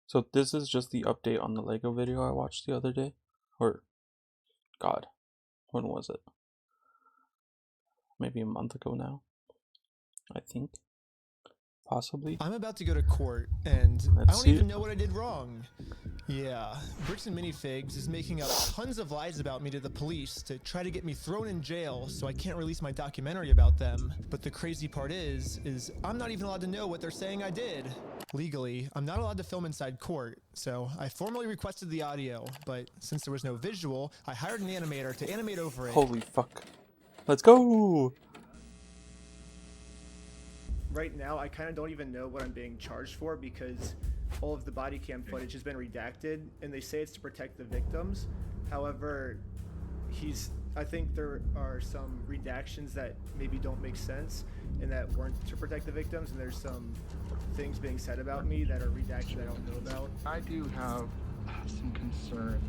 So this is just the update on the Lego video I watched the other day? Or, God, when was it? Maybe a month ago now, I think. Possibly. I'm about to go to court, and I don't even know what I did wrong. Yeah, Bricks and Minifigs is making up tons of lies about me to the police to try to get me thrown in jail so I can't release my documentary about them. But the crazy part is I'm not even allowed to know what they're saying I did. Legally, I'm not allowed to film inside court, so I formally requested the audio, but since there was no visual, I hired an animator to animate over it. Holy fuck. Let's go! Right now, I kind of don't even know what I'm being charged for because all of the body cam footage has been redacted, and they say it's to protect the victims. However, I think there are some redactions that maybe don't make sense and that weren't to protect the victims, and there's some things being said about me that are redacted I don't know about. I do have some concern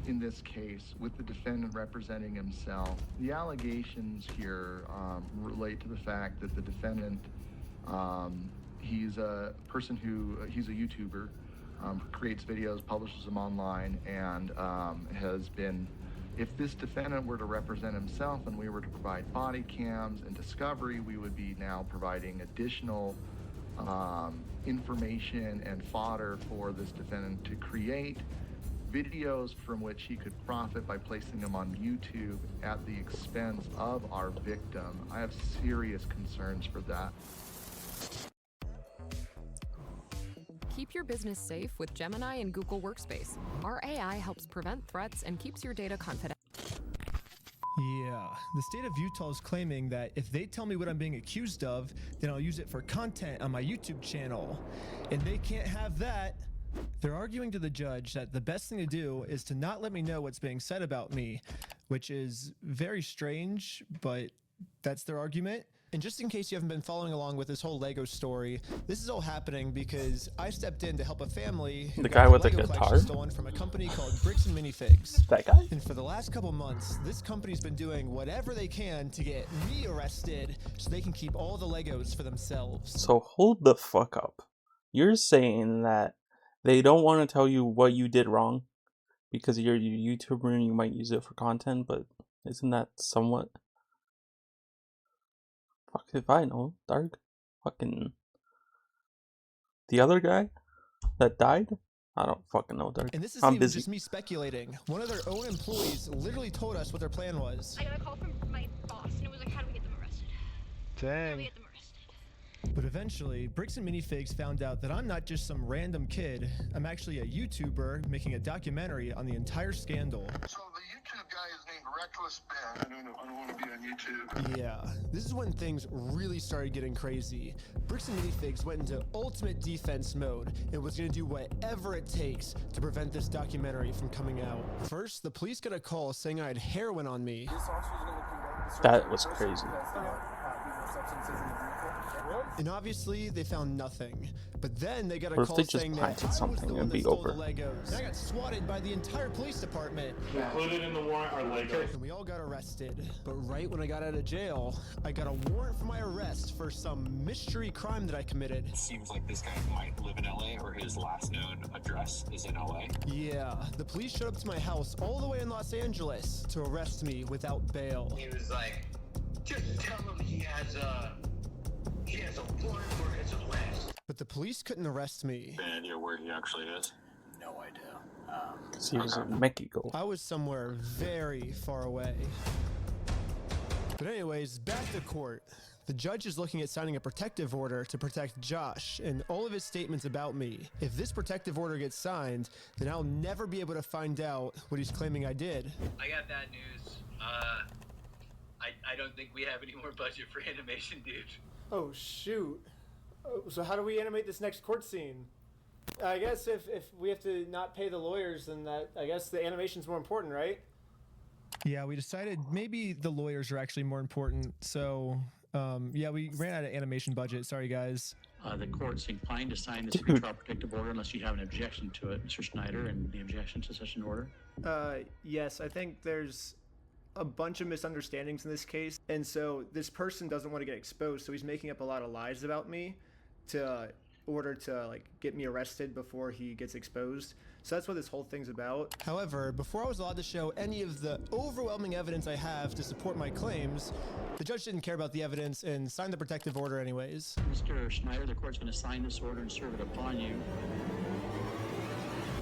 in this case with the defendant representing himself. The allegations here relate to the fact that the defendant, he's a person he's a YouTuber, creates videos, publishes them online, and has been, if this defendant were to represent himself and we were to provide body cams and discovery, we would be now providing additional information and fodder for this defendant to create videos from which he could profit by placing them on YouTube at the expense of our victim. I have serious concerns for that. Keep your business safe with Gemini and Google Workspace. Our AI helps prevent threats and keeps your data confidential. Yeah, the state of Utah is claiming that if they tell me what I'm being accused of, then I'll use it for content on my YouTube channel. And they can't have that. They're arguing to the judge that the best thing to do is to not let me know what's being said about me, which is very strange, but that's their argument. And just in case you haven't been following along with this whole Lego story, this is all happening because I stepped in to help a family who The got guy with the Lego guitar? collection stolen from a company called Bricks and Minifigs. That guy? And for the last couple months, this company's been doing whatever they can to get me arrested so they can keep all the Legos for themselves. So hold the fuck up. You're saying that they don't want to tell you what you did wrong because you're a YouTuber and you might use it for content, but isn't that somewhat... Fuck if I know, Dark. Fucking... The other guy that died? I don't fucking know, Dark. And this isn't I'm even busy. just me speculating. One of their own employees literally told us what their plan was. I got a call from my boss, and it was like, how do we get them arrested? How do we Dang. get them arrested? But eventually, Bricks and Minifigs found out that I'm not just some random kid. I'm actually a YouTuber making a documentary on the entire scandal. So the YouTube guy is named Reckless Ben. I don't want to be on YouTube. Yeah, this is when things really started getting crazy. Bricks and Minifigs went into ultimate defense mode and was going to do whatever it takes to prevent this documentary from coming out. First, the police got a call saying I had heroin on me. That was crazy. And obviously, they found nothing. But then they got a What if call they just saying that planted I was something the one and that be stole over? the Legos. And I got swatted by the entire police department. Included in the warrant are Legos. And we all got arrested. But right when I got out of jail, I got a warrant for my arrest for some mystery crime that I committed. Seems like this guy might live in LA, or his last known address is in LA. Yeah, the police showed up to my house all the way in Los Angeles to arrest me without bail. He was like, just tell him he has a warrant for his arrest. But the police couldn't arrest me. Any idea where he actually is? No idea. Because he was in Mexico. I was somewhere very far away. But anyways, back to court. The judge is looking at signing a protective order to protect Josh and all of his statements about me. If this protective order gets signed, then I'll never be able to find out what he's claiming I did. I got bad news. I don't think we have any more budget for animation, dude. Oh, shoot. Oh, so how do we animate this next court scene? I guess if we have to not pay the lawyers, then I guess the animation's more important, right? Yeah, we decided maybe the lawyers are actually more important. So, yeah, we ran out of animation budget. Sorry, guys. The court's inclined to sign this pretrial protective order unless you have an objection to it, Mr. Schneider, and the objection to such an order. Yes, I think there's a bunch of misunderstandings in this case, and so this person doesn't want to get exposed, so he's making up a lot of lies about me to order to like get me arrested before he gets exposed. So that's what this whole thing's about. However, before I was allowed to show any of the overwhelming evidence I have to support my claims, the judge didn't care about the evidence and signed the protective order anyways. Mr. Schneider, the court's going to sign this order and serve it upon you.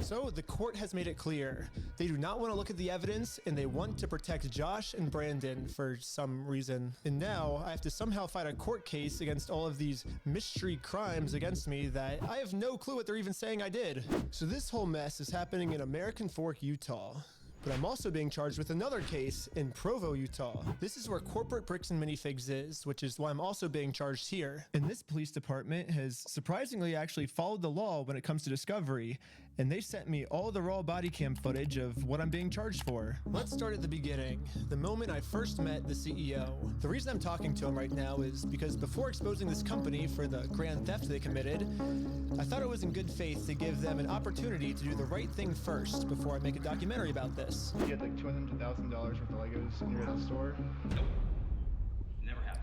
So the court has made it clear. They do not want to look at the evidence and they want to protect Josh and Brandon for some reason. And now I have to somehow fight a court case against all of these mystery crimes against me that I have no clue what they're even saying I did. So this whole mess is happening in American Fork, Utah. But I'm also being charged with another case in Provo, Utah. This is where corporate Bricks and Minifigs is, which is why I'm also being charged here. And this police department has surprisingly actually followed the law when it comes to discovery, and they sent me all the raw body cam footage of what I'm being charged for. Let's start at the beginning, the moment I first met the CEO. The reason I'm talking to him right now is because before exposing this company for the grand theft they committed, I thought it was in good faith to give them an opportunity to do the right thing first before I make a documentary about this. You had like $200,000 worth of Legos in your store. Nope. Never happened.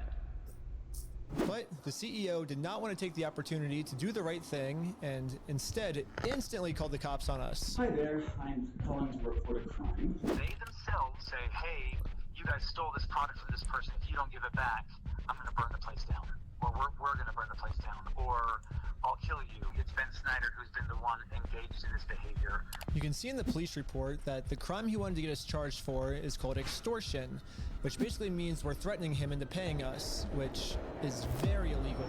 But the CEO did not want to take the opportunity to do the right thing and instead instantly called the cops on us. Hi there, I'm calling to report a crime. They themselves say, hey, you guys stole this product from this person. If you don't give it back, I'm going to burn the place down. Or we're going to burn the place down. Or I'll kill you. It's Ben Snyder who's been the one engaged in this behavior. You can see in the police report that the crime he wanted to get us charged for is called extortion, which basically means we're threatening him into paying us, which is very illegal.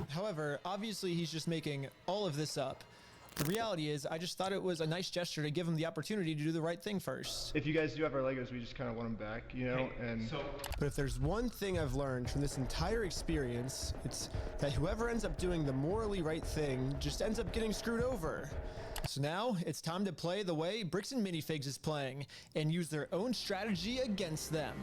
However, obviously he's just making all of this up. The reality is, I just thought it was a nice gesture to give him the opportunity to do the right thing first. If you guys do have our Legos, we just kind of want them back, you know? But if there's one thing I've learned from this entire experience, it's that whoever ends up doing the morally right thing just ends up getting screwed over. So now it's time to play the way Bricks and Minifigs is playing and use their own strategy against them.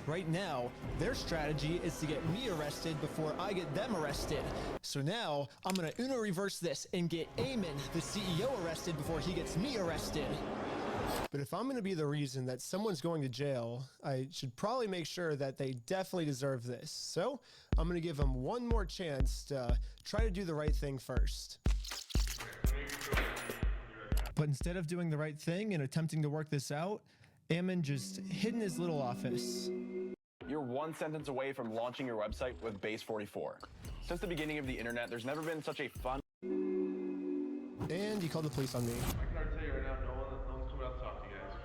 Right now, their strategy is to get me arrested before I get them arrested. So now I'm gonna Uno reverse this and get Eamon, the CEO, arrested before he gets me arrested. But if I'm gonna be the reason that someone's going to jail, I should probably make sure that they definitely deserve this. So I'm gonna give them one more chance to try to do the right thing first. But instead of doing the right thing and attempting to work this out, Eamon just hid in his little office. You're one sentence away from launching your website with Base 44. Since the beginning of the internet, there's never been such a fun... And he called the police on me. I can already tell you right now, no one's coming out to talk to you guys.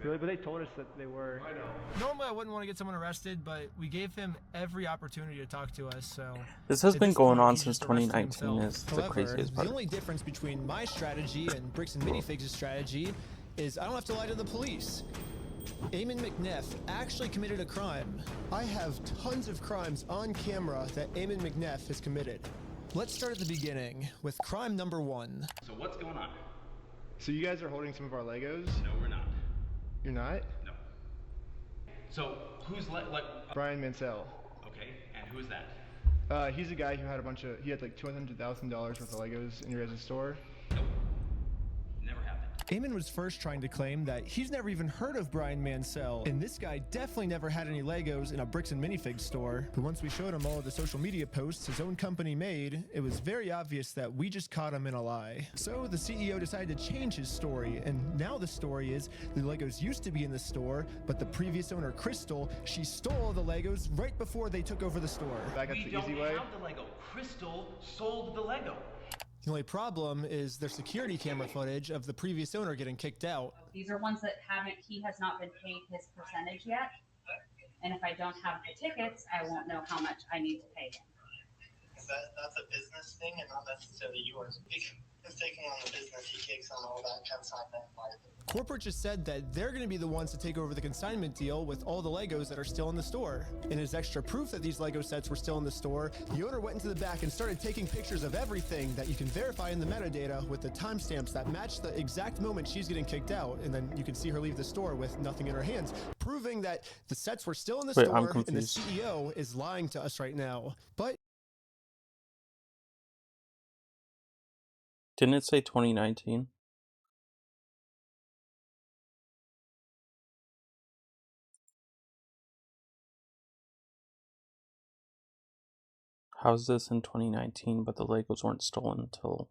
Really? But they told us that they were. I know. Normally I wouldn't want to get someone arrested, but we gave him every opportunity to talk to us, so... This has been going on since just arrested 2019 himself. is the However, craziest part. the only difference between my strategy and Bricks and Minifigs' strategy is I don't have to lie to the police. Eamon McNeff actually committed a crime. I have tons of crimes on camera that Eamon McNeff has committed. Let's start at the beginning with crime number 1. So what's going on? So you guys are holding some of our Legos? No, we're not. You're not? No. So who's like Brian Mansell. Okay, and who is that? He's a guy who had he had like $200,000 worth of Legos in your guys' store. Nope. Never happened. Eamon was first trying to claim that he's never even heard of Brian Mansell, and this guy definitely never had any Legos in a Bricks and Minifigs store. But once we showed him all of the social media posts his own company made, it was very obvious that we just caught him in a lie. So the CEO decided to change his story, and now the story is the Legos used to be in the store, but the previous owner, Crystal, she stole the Legos right before they took over the store. That's the easy way. We don't have the Lego. Crystal sold the Lego. The only problem is their security camera footage of the previous owner getting kicked out. These are ones that he has not been paid his percentage yet. And if I don't have the tickets, I won't know how much I need to pay him. That's a business thing and not necessarily yours. He's taking on the business, he takes on all that consignment liability. Corporate just said that they're going to be the ones to take over the consignment deal with all the Legos that are still in the store. And as extra proof that these Lego sets were still in the store, the owner went into the back and started taking pictures of everything that you can verify in the metadata with the timestamps that match the exact moment she's getting kicked out. And then you can see her leave the store with nothing in her hands, proving that the sets were still in the store and the CEO is lying to us right now. But didn't it say 2019? How's this in 2019, but the Legos weren't stolen until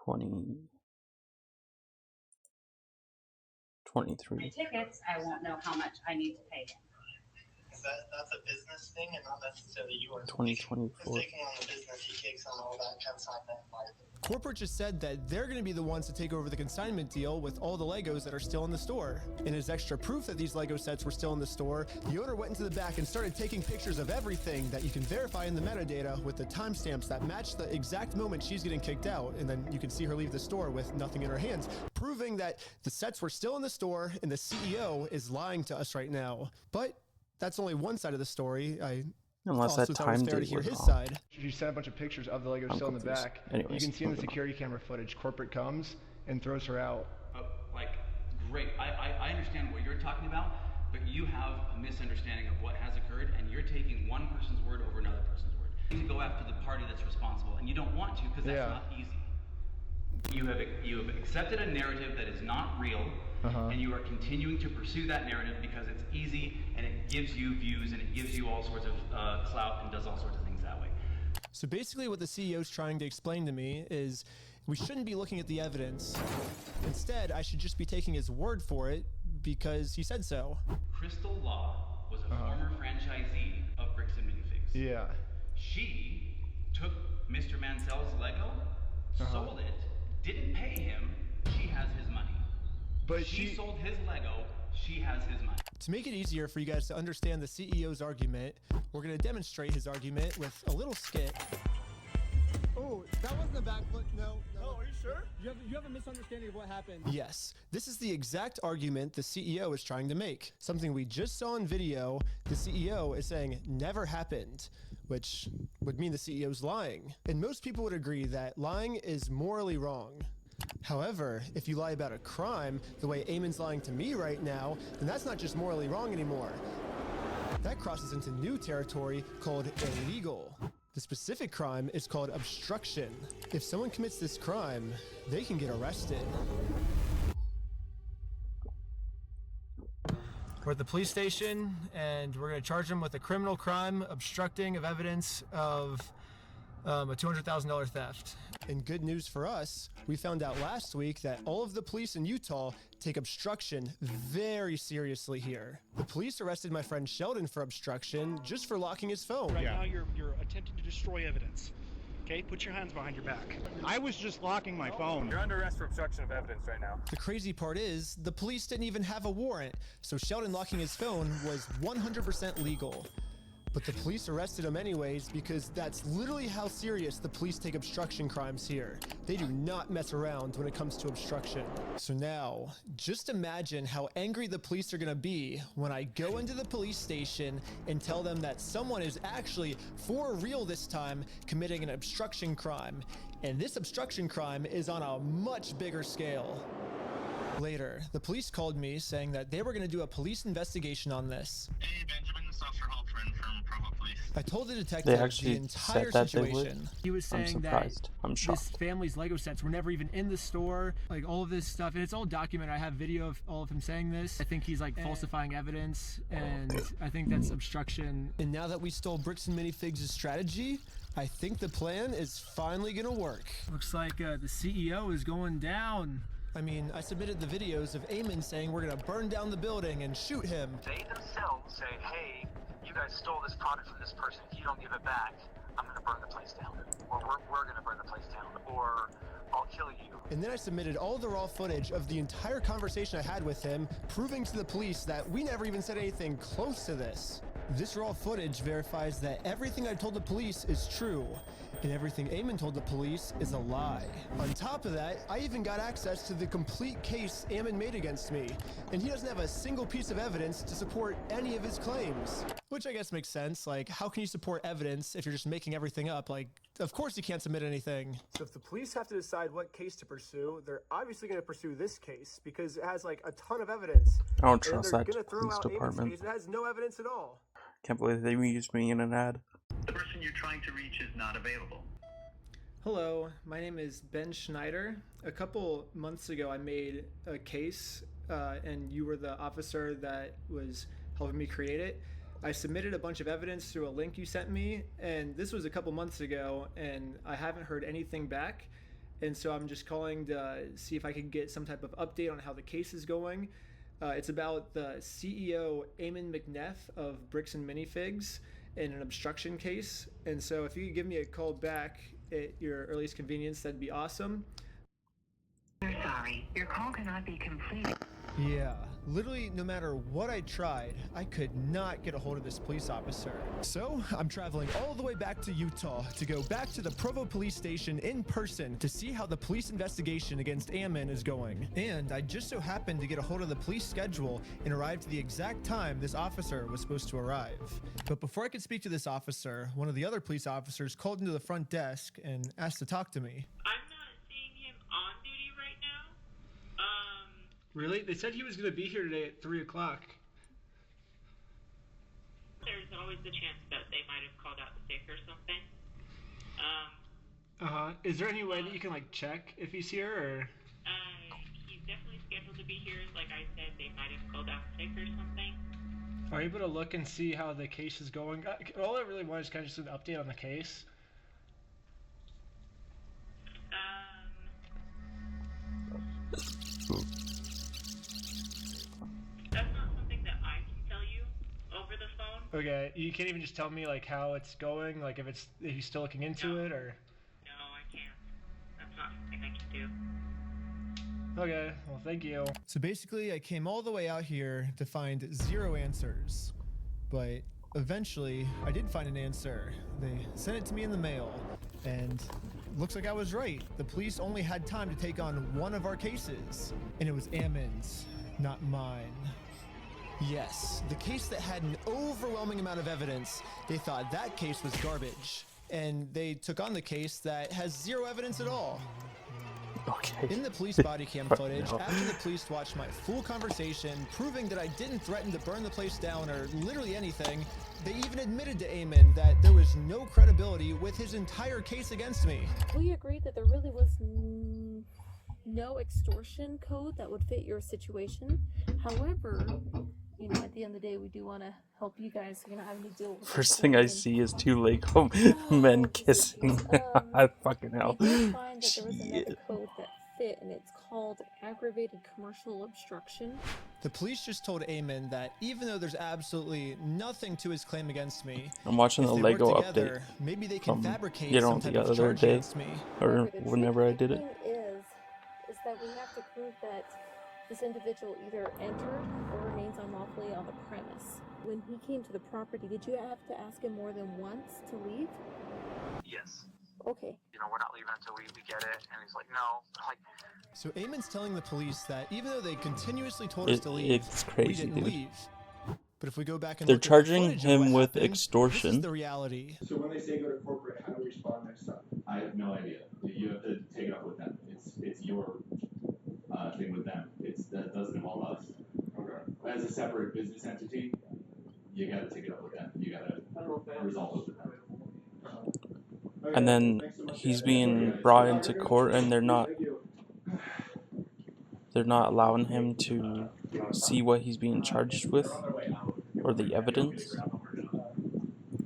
2023? My tickets, I won't know how much I need to pay him. That's a business thing and not necessarily yours. 2024. He's taking on the business, he takes on all that consignment liability. Corporate just said that they're going to be the ones to take over the consignment deal with all the Legos that are still in the store. And as extra proof that these Lego sets were still in the store, the owner went into the back and started taking pictures of everything that you can verify in the metadata with the timestamps that match the exact moment she's getting kicked out. And then you can see her leave the store with nothing in her hands, proving that the sets were still in the store and the CEO is lying to us right now. But that's only one side of the story. Unless that time there to date hear was his wrong. side. You sent a bunch of pictures of the Legos I'm still in the confused. back. Anyways, you can see in the moving on. security camera footage, corporate comes and throws her out. Like, great. I understand what you're talking about, but you have a misunderstanding of what has occurred, and you're taking one person's word over another person's word. You go after the party that's responsible, and you don't want to because that's not easy. You have accepted a narrative that is not real, and you are continuing to pursue that narrative because it's easy and it gives you views and it gives you all sorts of clout and does all sorts of things that way. So basically what the CEO is trying to explain to me is we shouldn't be looking at the evidence. Instead, I should just be taking his word for it because he said so. Crystal Law was a former franchisee of Bricks and Minifigs. Yeah. She took Mr. Mansell's Lego, sold it, didn't pay him, she has his money. But she sold his Lego, she has his money. To make it easier for you guys to understand the CEO's argument, we're going to demonstrate his argument with a little skit. Oh, that wasn't a backflip. No. Oh, are you sure? You have a misunderstanding of what happened. Yes, this is the exact argument the CEO is trying to make. Something we just saw in video, the CEO is saying never happened, which would mean the CEO's lying. And most people would agree that lying is morally wrong. However, if you lie about a crime, the way Eamon's lying to me right now, then that's not just morally wrong anymore. That crosses into new territory called illegal. The specific crime is called obstruction. If someone commits this crime, they can get arrested. We're at the police station, and we're going to charge them with a criminal crime, obstructing of evidence of a $200,000 theft. And good news for us, we found out last week that all of the police in Utah take obstruction very seriously here. The police arrested my friend Sheldon for obstruction just for locking his phone. Right now you're attempting to destroy evidence. Okay, put your hands behind your back. I was just locking my phone. You're under arrest for obstruction of evidence right now. The crazy part is, the police didn't even have a warrant, so Sheldon locking his phone was 100% legal. But the police arrested him anyways because that's literally how serious the police take obstruction crimes here. They do not mess around when it comes to obstruction. So now, just imagine how angry the police are gonna be when I go into the police station and tell them that someone is actually, for real this time, committing an obstruction crime. And this obstruction crime is on a much bigger scale. Later, the police called me saying that they were going to do a police investigation on this. Hey, Benjamin, this is Officer Halpern from Provo Police. I told the They detective actually the entire said that they would. situation. He was I'm saying that surprised. I'm this shocked. family's Lego sets were never even in the store, like all of this stuff, and it's all documented. I have video of all of him saying this. I think he's like falsifying evidence, and I think that's obstruction. And now that we stole Bricks and Minifigs' strategy, I think the plan is finally going to work. Looks like the CEO is going down. I mean, I submitted the videos of Eamon saying we're going to burn down the building and shoot him. They themselves say, hey, you guys stole this product from this person. If you don't give it back, I'm going to burn the place down. Or we're going to burn the place down. Or I'll kill you. And then I submitted all the raw footage of the entire conversation I had with him, proving to the police that we never even said anything close to this. This raw footage verifies that everything I told the police is true, and everything Eamon told the police is a lie. On top of that, I even got access to the complete case Eamon made against me, and he doesn't have a single piece of evidence to support any of his claims. Which I guess makes sense. Like, how can you support evidence if you're just making everything up? Like, of course you can't submit anything. So if the police have to decide what case to pursue, they're obviously going to pursue this case because it has like a ton of evidence. I don't And trust they're that gonna throw police out Eamon's department. case. It has no evidence at all. Can't believe they used me in an ad. The person you're trying to reach is not available. Hello, my name is Ben Schneider. A couple months ago, I made a case, and you were the officer that was helping me create it. I submitted a bunch of evidence through a link you sent me, and this was a couple months ago, and I haven't heard anything back. And so I'm just calling to see if I can get some type of update on how the case is going. It's about the CEO, Eamon McNeff of Bricks and Minifigs, in an obstruction case. And so if you could give me a call back at your earliest convenience, that'd be awesome. We're sorry, your call cannot be completed. Yeah, literally no matter what I tried, I could not get a hold of this police officer. So I'm traveling all the way back to Utah to go back to the Provo police station in person to see how the police investigation against Eamon is going. And I just so happened to get a hold of the police schedule and arrived at the exact time this officer was supposed to arrive. But before I could speak to this officer, one of the other police officers called into the front desk and asked to talk to me. Really? They said he was going to be here today at 3 o'clock. There's always the chance that they might have called out sick or something. Is there any way that you can, like, check if he's here, or? He's definitely scheduled to be here. Like I said, they might have called out sick or something. Are you able to look and see how the case is going? All I really want is kind of just an update on the case. That's not something that I can tell you over the phone. Okay, you can't even just tell me like how it's going, like if he's still looking into it, or? No, I can't. That's not something I can do. Okay, well thank you. So basically I came all the way out here to find 0 answers, but eventually I did find an answer. They sent it to me in the mail, and looks like I was right. The police only had time to take on one of our cases, and it was Eamon's, not mine. Yes, the case that had an overwhelming amount of evidence, they thought that case was garbage. And they took on the case that has 0 evidence at all. Okay. In the police body cam footage, after the police watched my full conversation, proving that I didn't threaten to burn the place down or literally anything, they even admitted to Eamon that there was no credibility with his entire case against me. We agreed that there really was no extortion code that would fit your situation. However, you know, at the end of the day, we do want to help you guys so you're not having to deal with First thing I see is 2 Lego men kissing. I fucking hell. We did find that there was another code that fit, and it's called aggravated commercial obstruction. The police just told Eamon that even though there's absolutely nothing to his claim against me, I'm watching the Lego together, update. maybe they can fabricate You some know, type the of other charge day, against me. or whenever I did it. The thing is that we have to prove that this individual either entered or remains unlawfully on the premise. When he came to the property, did you have to ask him more than once to leave? Yes. Okay. You know, we're not leaving until we get it. And he's like, no. Like, So Eamon's telling the police that even though they continuously told us to leave, It's crazy, we didn't dude. leave. But if we go back and They're look charging at the footage of him what with happened, This extortion. is the reality. So when they say go to corporate, how do we respond next time? I have no idea. You have to take it up with them. It's your thing with them. That doesn't involve us. Okay. As a separate business entity, you gotta take it up with them. You gotta resolve it with them. And then he's being brought into court, and they're not allowing him to see what he's being charged with or the evidence,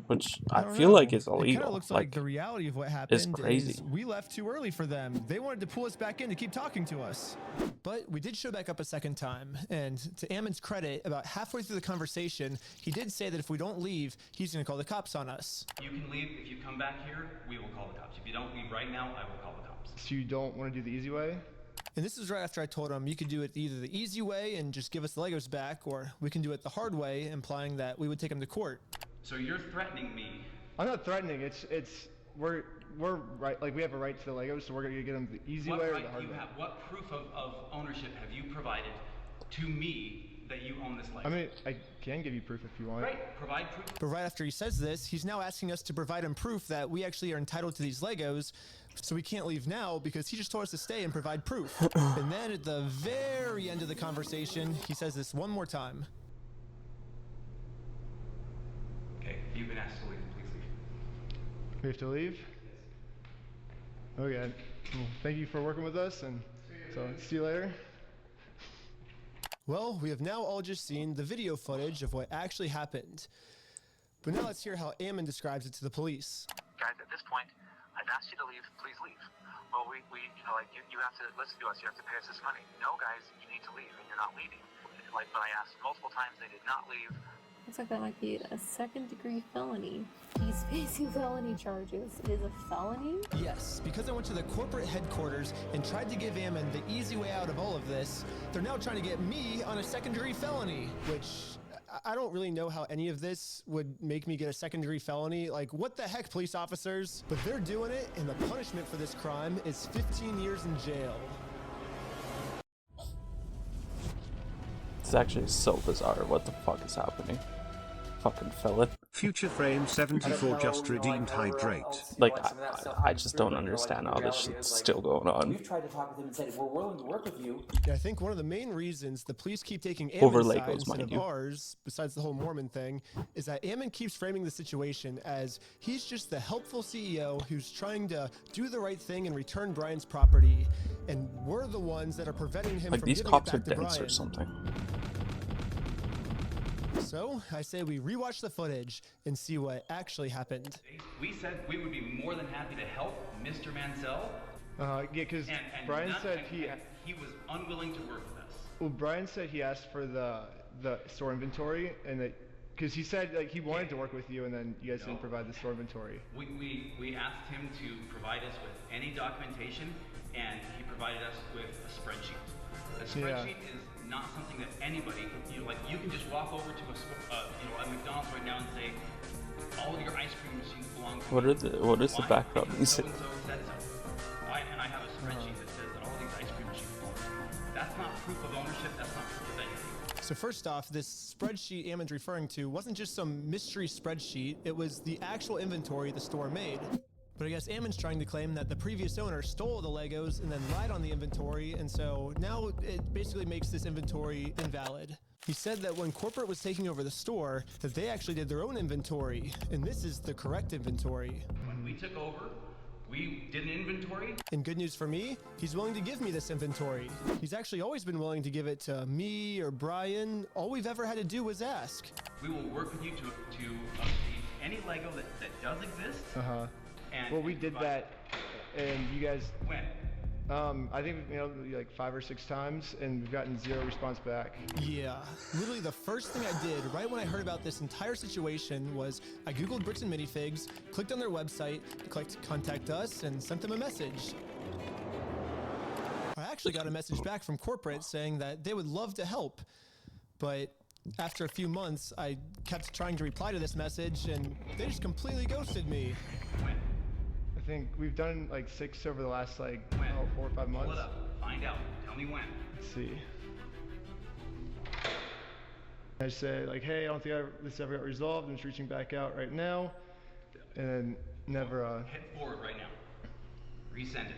which I don't feel know. like is It kind of illegal. looks like the reality of what it's happened crazy. is we left too early for them. They wanted to pull us back in to keep talking to us. But we did show back up a second time, and to Eamon's credit, about halfway through the conversation, he did say that if we don't leave, he's going to call the cops on us. You can leave. If you come back here, we will call the cops. If you don't leave right now, I will call the cops. So you don't want to do the easy way? And this is right after I told him you could do it either the easy way and just give us the Legos back, or we can do it the hard way, implying that we would take him to court. So you're threatening me. I'm not threatening. We're right. Like, we have a right to the Legos, so we're gonna get them the easy What way or right the hard do you way. have? What proof of ownership have you provided to me that you own this Lego? I mean, I can give you proof if you want. Great. Provide proof. But right after he says this, he's now asking us to provide him proof that we actually are entitled to these Legos, so we can't leave now because he just told us to stay and provide proof. And then at the very end of the conversation, he says this one more time. Okay. You've been asked to leave. Please leave. We have to leave? Okay. Well, thank you for working with us, and so see you later. Well, we have now all just seen the video footage of what actually happened. But now let's hear how Ammon describes it to the police. Guys, at this point, I've asked you to leave. Please leave. Well, you have to listen to us. You have to pay us this money. No, guys, you need to leave, and you're not leaving. But I asked multiple times, they did not leave. Looks like that might be a second-degree felony. He's facing felony charges. It is a felony? Yes, because I went to the corporate headquarters and tried to give Ammon the easy way out of all of this, they're now trying to get me on a second-degree felony, which I don't really know how any of this would make me get a second-degree felony. Like, what the heck, police officers? But they're doing it, and the punishment for this crime is 15 years in jail. It's actually so bizarre. What the fuck is happening? Fucking felon. Future Frame 74 just redeemed Hydrate. Like, I just don't understand how this shit's still going on. We've tried to talk with him and said, we're willing to work with you. Yeah, I think one of the main reasons the police keep taking Over Ammon's Legos, side instead mind of you. ours, besides the whole Mormon thing, is that Ammon keeps framing the situation as he's just the helpful CEO who's trying to do the right thing and return Brian's property, and we're the ones that are preventing him Like, from these giving cops it are back to dense Brian. or something. So, I say we rewatch the footage and see what actually happened. We said we would be more than happy to help Mr. Mansell. Yeah, because and Brian said he was unwilling to work with us. Well, Brian said he asked for the store inventory, and that because he said like he wanted to work with you, and then you guys didn't provide the store inventory. We asked him to provide us with any documentation, and he provided us with a spreadsheet. A spreadsheet is not something that anybody, you can just walk over to a McDonald's right now and say, all of your ice cream machines belong to me. What is the background music? So-and-so said so. And I have a spreadsheet that says that all these ice cream machines belong to me. That's not proof of ownership, that's not proof of anything. So first off, this spreadsheet Ammon's referring to wasn't just some mystery spreadsheet, it was the actual inventory the store made. But I guess Ammon's trying to claim that the previous owner stole the Legos and then lied on the inventory, and so now it basically makes this inventory invalid. He said that when corporate was taking over the store, that they actually did their own inventory, and this is the correct inventory. When we took over, we did an inventory. And good news for me, he's willing to give me this inventory. He's actually always been willing to give it to me or Brian. All we've ever had to do was ask. We will work with you to obtain any Lego that does exist. Well, we did that, and you guys. When? I think like 5 or 6 times, and we've gotten 0 response back. Yeah, literally the first thing I did right when I heard about this entire situation was I googled Bricks and Minifigs, clicked on their website, clicked contact us, and sent them a message. I actually got a message back from corporate saying that they would love to help, but after a few months, I kept trying to reply to this message, and they just completely ghosted me. I think we've done like 6 over the last 4 or 5 months. Pull it up. Find out. Tell me when. Let's see. I say like, hey, I don't think this ever got resolved. I'm just reaching back out right now, and then never. Hit forward right now. Resend it.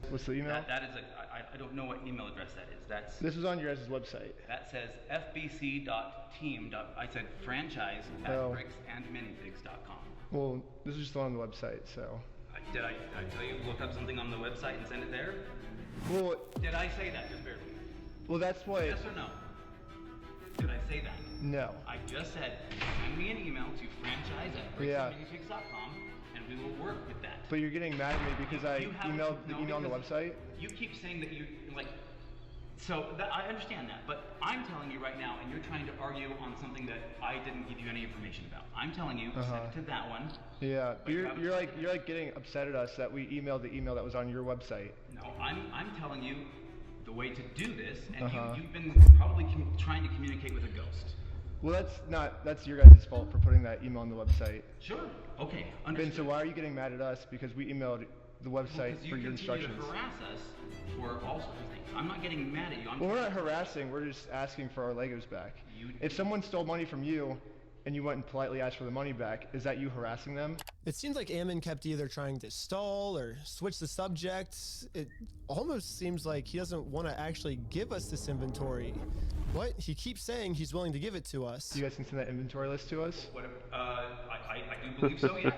What's the email? That is I don't know what email address that is. This was on your guys' website. That says fbc.team. I said franchise at bricksandminifigs.com. Well, this is just on the website, so. Did I tell you to look up something on the website and send it there? Well. Did I say that? Just barely. Well, that's what. Yes or no? Did I say that? No. I just said send me an email to franchise at bricksandminifigs.com, and we will work with that. But you're getting mad at me because I emailed the email on the website? You keep saying that you, so I understand that, but I'm telling you right now, and you're trying to argue on something that I didn't give you any information about. I'm telling you, send it to that one. Yeah, you're like getting upset at us that we emailed the email that was on your website. No, I'm telling you the way to do this, and you've been probably trying to communicate with a ghost. Well, that's your guys' fault for putting that email on the website. Sure. Okay. Ben, so why are you getting mad at us because we emailed the website for your instructions? You harass us for all sorts of things. I'm not getting mad at you. Well, we're not harassing. We're just asking for our Legos back. If someone stole money from you and you went and politely asked for the money back, is that you harassing them? It seems like Ammon kept either trying to stall or switch the subject. It almost seems like he doesn't want to actually give us this inventory. What? He keeps saying he's willing to give it to us. You guys can send that inventory list to us? I do believe so, yes.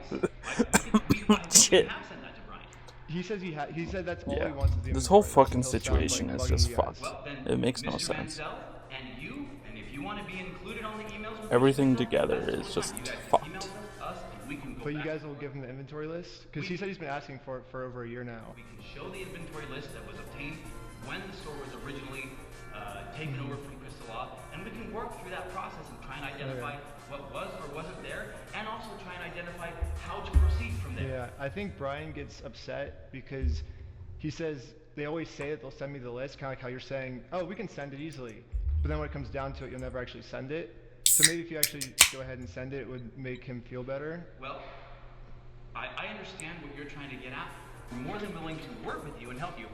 Shit. have sent that to Brian. He says he said that's all he wants is the This whole inventory. fucking situation is just fucked. It makes no sense. Mansell, and if you want want to be included on the emails, Everything together is just fucked. But you guys will give him the inventory list? Because he said he's been asking for it for over a year now. We can show the inventory list that was obtained when the store was originally taken over from Crystal Law, and we can work through that process and try and identify what was or wasn't there, and also try and identify how to proceed from there. Yeah, I think Brian gets upset because he says they always say that they'll send me the list, kind of like how you're saying, oh, we can send it easily. But then when it comes down to it, you'll never actually send it. So maybe if you actually go ahead and send it, it would make him feel better. Well, I understand what you're trying to get at. We're more than willing to work with you and help you.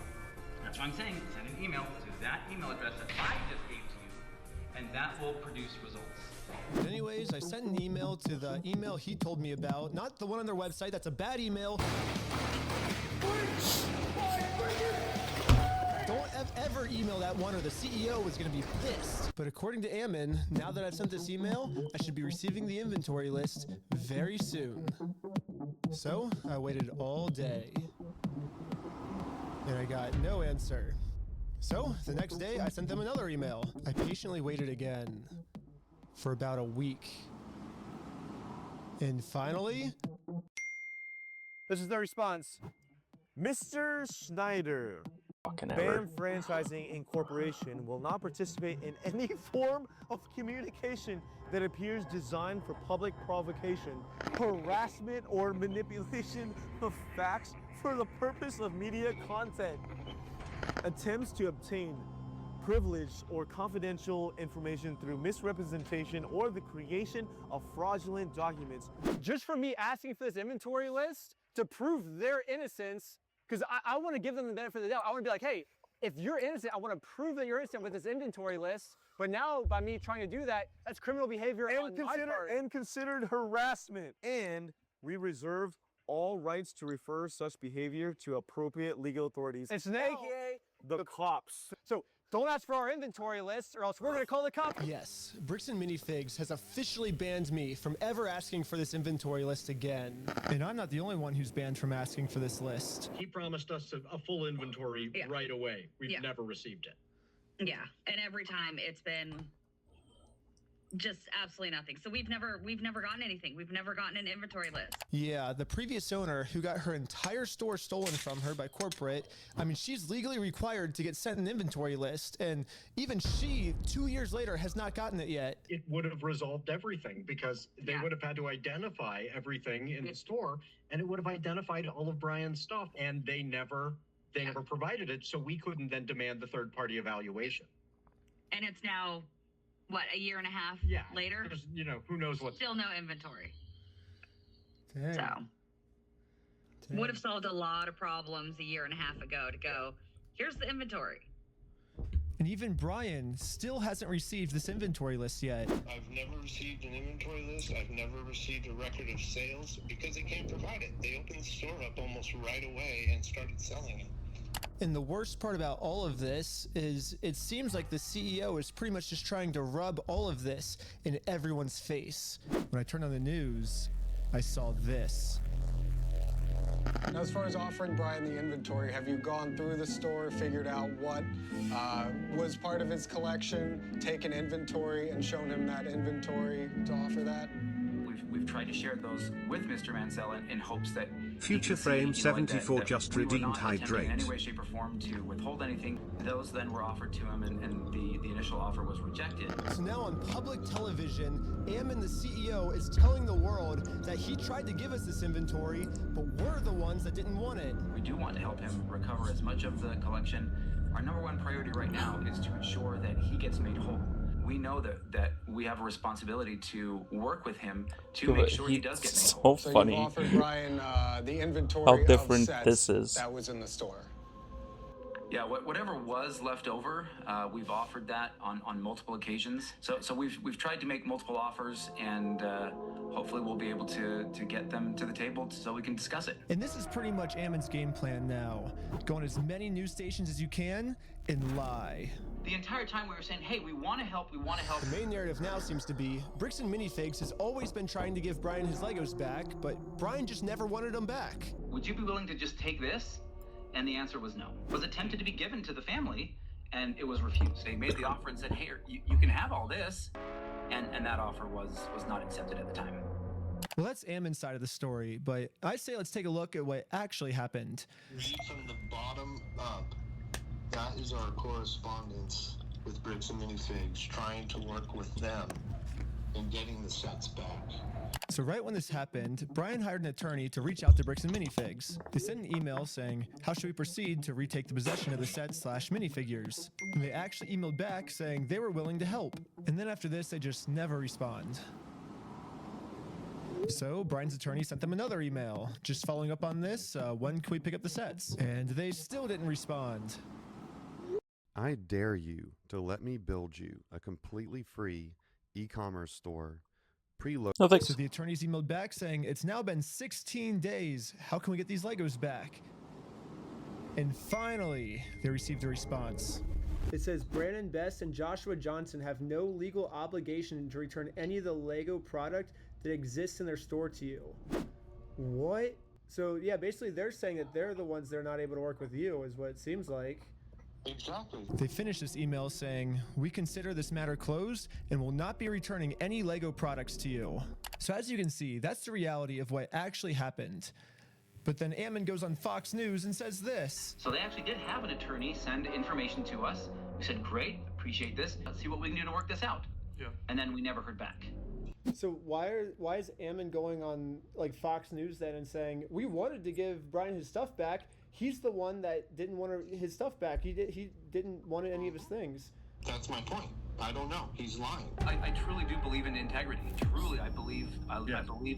That's why I'm saying send an email to that email address that I just gave to you, and that will produce results. But anyways, I sent an email to the email he told me about, not the one on their website. That's a bad email. Don't ever email that one or the CEO is going to be pissed. But according to Ammon, now that I've sent this email, I should be receiving the inventory list very soon. So I waited all day and I got no answer. So the next day I sent them another email. I patiently waited again for about a week. And finally, this is the response. Mr. Schneider, BAM Franchising Incorporation will not participate in any form of communication that appears designed for public provocation, harassment, or manipulation of facts for the purpose of media content. Attempts to obtain privileged or confidential information through misrepresentation or the creation of fraudulent documents. Just for me asking for this inventory list to prove their innocence, because I want to give them the benefit of the doubt. I want to be like, hey, if you're innocent, I want to prove that you're innocent with this inventory list. But now, by me trying to do that, that's criminal behavior on my part. And considered harassment. And we reserve all rights to refer such behavior to appropriate legal authorities, AKA the cops. So don't ask for our inventory list or else we're going to call the cops. yes, Bricks and Minifigs has officially banned me from ever asking for this inventory list again. And I'm not the only one who's banned from asking for this list. He promised us a full inventory right away. We've never received it. Yeah, and every time it's been just absolutely nothing. So we've never gotten anything. We've never gotten an inventory list. Yeah, the previous owner who got her entire store stolen from her by corporate, I mean, she's legally required to get sent an inventory list, and even she, 2 years later, has not gotten it yet. It would have resolved everything because they would have had to identify everything in the store, and it would have identified all of Brian's stuff, and they never provided it, so we couldn't then demand the third-party evaluation. And it's now, what, a year and a half later? You know, who knows what. Still no inventory. Dang. So, Dang. would have solved a lot of problems a year and a half ago to go, here's the inventory. And even Brian still hasn't received this inventory list yet. I've never received an inventory list. I've never received a record of sales because they can't provide it. They opened the store up almost right away and started selling it. And the worst part about all of this is it seems like the CEO is pretty much just trying to rub all of this in everyone's face. When I turned on the news, I saw this. Now, as far as offering Brian the inventory, have you gone through the store, figured out what was part of his collection, taken inventory and shown him that inventory to offer that? We've tried to share those with Mr. Mansell in hopes that Future Frame 74 just redeemed hydrate. In any way, shape, or form to withhold anything. Those then were offered to him, and the initial offer was rejected. So now on public television, Ammon, the CEO, is telling the world that he tried to give us this inventory, but we're the ones that didn't want it. We do want to help him recover as much of the collection. Our number one priority right now is to ensure that he gets made whole. We know that we have a responsibility to work with him to make sure he does get made whole. So funny. you've offered Brian the inventory How different of sets this is. that was in the store. Yeah, whatever was left over, we've offered that on multiple occasions. So we've tried to make multiple offers, and hopefully we'll be able to get them to the table so we can discuss it. And this is pretty much Ammon's game plan now. Go on as many news stations as you can and lie. The entire time we were saying, hey, we want to help, we want to help. The main narrative now seems to be Bricks and Minifigs has always been trying to give Brian his Legos back, but Brian just never wanted them back. Would you be willing to just take this? And the answer was no. It was attempted to be given to the family, and it was refused. They made the offer and said, hey, you can have all this, and that offer was not accepted at the time. Well, that's Ammon's side of the story, but I say let's take a look at what actually happened. Read from the bottom up. That is our correspondence with Bricks and Minifigs, trying to work with them in getting the sets back. So right when this happened, Brian hired an attorney to reach out to Bricks and Minifigs. They sent an email saying, how should we proceed to retake the possession of the sets/minifigures? And they actually emailed back saying they were willing to help. And then after this, they just never respond. So Brian's attorney sent them another email, just following up on this, when can we pick up the sets? And they still didn't respond. I dare you to let me build you a completely free e-commerce store preloaded. No, thanks. So the attorneys emailed back saying, it's now been 16 days. How can we get these Legos back? And finally, they received a response. It says Brandon Best and Joshua Johnson have no legal obligation to return any of the Lego product that exists in their store to you. What? So yeah, basically they're saying that they're the ones that are not able to work with you, is what it seems like. Exactly. They finished this email saying, we consider this matter closed and will not be returning any Lego products to you. So as you can see, that's the reality of what actually happened. But then Ammon goes on Fox News and says this. So they actually did have an attorney send information to us. We said, great, appreciate this. Let's see what we can do to work this out. Yeah. And then we never heard back. So why is Ammon going on like Fox News then and saying, we wanted to give Brian his stuff back? He's the one that didn't want his stuff back. He didn't want any of his things. That's my point. I don't know. He's lying. I truly do believe in integrity. Truly, I believe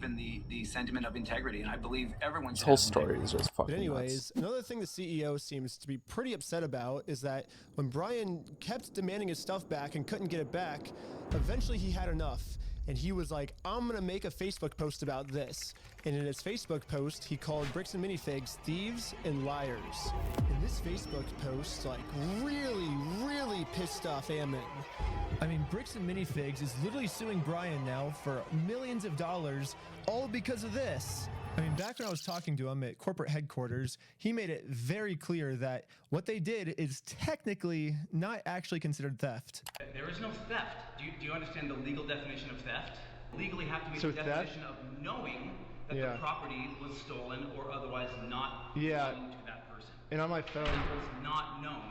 in the sentiment of integrity, and I believe everyone This should whole have story integrity. is just fucking But anyways, nuts. another thing the CEO seems to be pretty upset about is that when Brian kept demanding his stuff back and couldn't get it back, eventually he had enough. And he was like, I'm going to make a Facebook post about this. And in his Facebook post, he called Bricks and Minifigs thieves and liars. And this Facebook post, like, really pissed off Ammon. I mean, Bricks and Minifigs is literally suing Brian now for millions of dollars, all because of this. I mean, back when I was talking to him at corporate headquarters, he made it very clear that what they did is technically not actually considered theft. There is no theft. Do you understand the legal definition of theft? Legally have to be So the theft? definition of knowing that Yeah. the property was stolen or otherwise not Yeah. belonging to that person. And on my phone, That was not known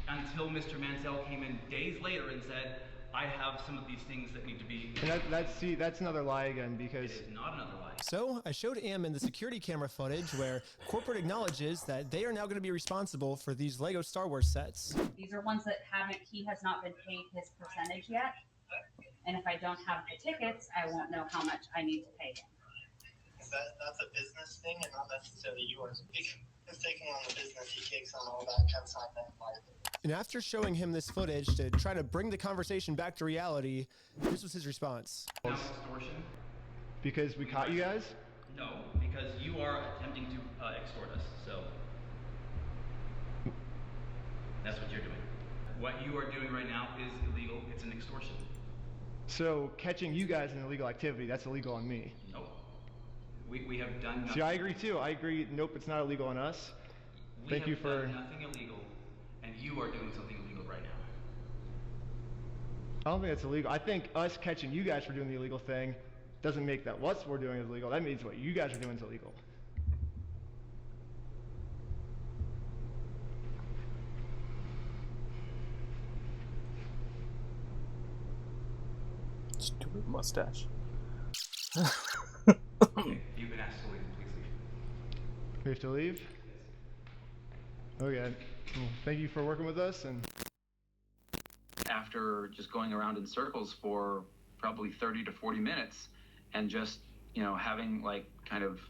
until Mr. Mansell came in days later and said, I have some of these things that need to be... and that's another lie again, because It is not another lie. So I showed Ammon the security camera footage where corporate acknowledges that they are now going to be responsible for these Lego Star Wars sets. These are ones that he has not been paid his percentage yet. And if I don't have the tickets, I won't know how much I need to pay him. That's a business thing and not necessarily yours. He's taking on the business, he takes on all that consignment liability. And after showing him this footage to try to bring the conversation back to reality, this was his response. Now extortion? Because we caught you guys? No, because you are attempting to extort us, so... That's what you're doing. What you are doing right now is illegal. It's an extortion. So catching you guys in illegal activity, that's illegal on me. No. We have done nothing. See, I agree too. I agree, nope, it's not illegal on us. Thank you for... We have done nothing illegal, and you are doing something illegal right now. I don't think that's illegal. I think us catching you guys for doing the illegal thing doesn't make that what we're doing is illegal. That means what you guys are doing is illegal. Stupid mustache. You've been asked to leave. Please leave. We have to leave? Okay. Well, thank you for working with us. And After just going around in circles for probably 30 to 40 minutes and just, having like kind of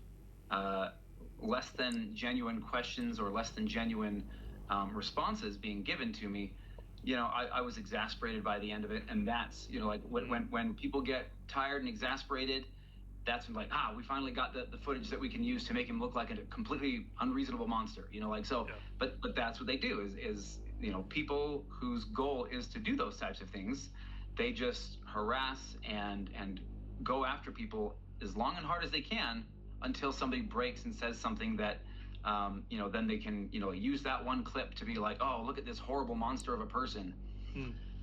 less than genuine questions or less than genuine responses being given to me, I was exasperated by the end of it. And that's, like when people get tired and exasperated, that's when like, we finally got the footage that we can use to make him look like a completely unreasonable monster, but that's what they do is people whose goal is to do those types of things, they just harass and go after people as long and hard as they can until somebody breaks and says something that you know, then they can, you know, use that one clip to be like, oh, look at this horrible monster of a person.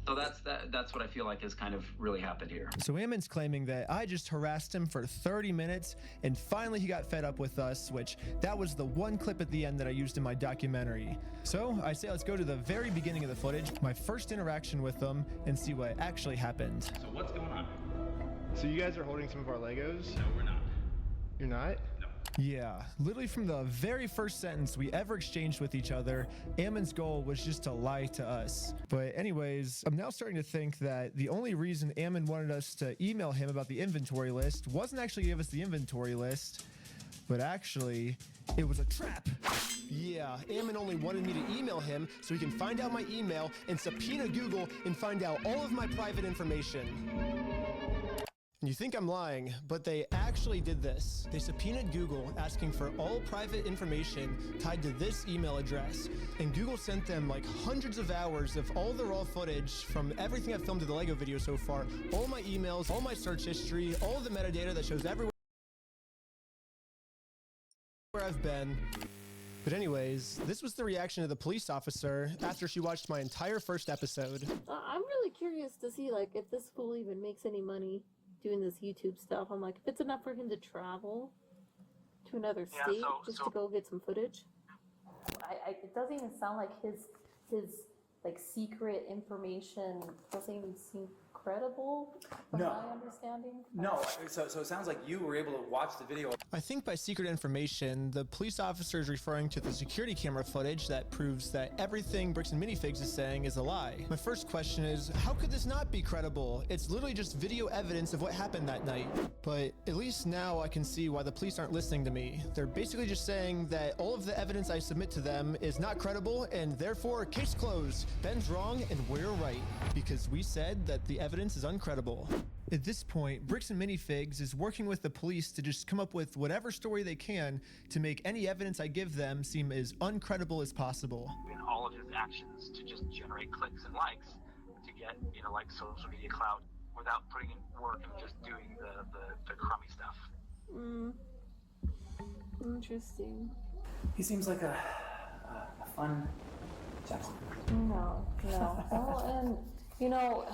So that's what I feel like has kind of really happened here. So Ammon's claiming that I just harassed him for 30 minutes and finally he got fed up with us, which that was the one clip at the end that I used in my documentary. So I say let's go to the very beginning of the footage, my first interaction with them, and see what actually happened. So what's going on? So you guys are holding some of our Legos? No, we're not. You're not? Yeah, literally from the very first sentence we ever exchanged with each other, Ammon's goal was just to lie to us. But anyways, I'm now starting to think that the only reason Ammon wanted us to email him about the inventory list wasn't actually give us the inventory list, but actually it was a trap. Yeah, Ammon only wanted me to email him so he can find out my email and subpoena Google and find out all of my private information. You think I'm lying, but they actually did this. They subpoenaed Google asking for all private information tied to this email address, and Google sent them like hundreds of hours of all the raw footage from everything I've filmed to the Lego video so far, all my emails, all my search history, all of the metadata that shows everywhere I've been. But anyways, this was the reaction of the police officer after she watched my entire first episode. I'm really curious to see like if this fool even makes any money doing this YouTube stuff. I'm like, if it's enough for him to travel to another state just to go get some footage. It doesn't even sound like his like secret information doesn't even seem credible from No. my understanding. No, so it sounds like you were able to watch the video. I think by secret information, the police officer is referring to the security camera footage that proves that everything Bricks and Minifigs is saying is a lie. My first question is, how could this not be credible? It's literally just video evidence of what happened that night. But at least now I can see why the police aren't listening to me. They're basically just saying that all of the evidence I submit to them is not credible and therefore case closed. Ben's wrong and we're right, because we said that the evidence is uncredible. At this point, Bricks and Minifigs is working with the police to just come up with whatever story they can to make any evidence I give them seem as uncredible as possible. In all of his actions to just generate clicks and likes to get, you know, like social media clout without putting in work and just doing the crummy stuff. Interesting. He seems like a fun gentleman. No. Oh, and you know,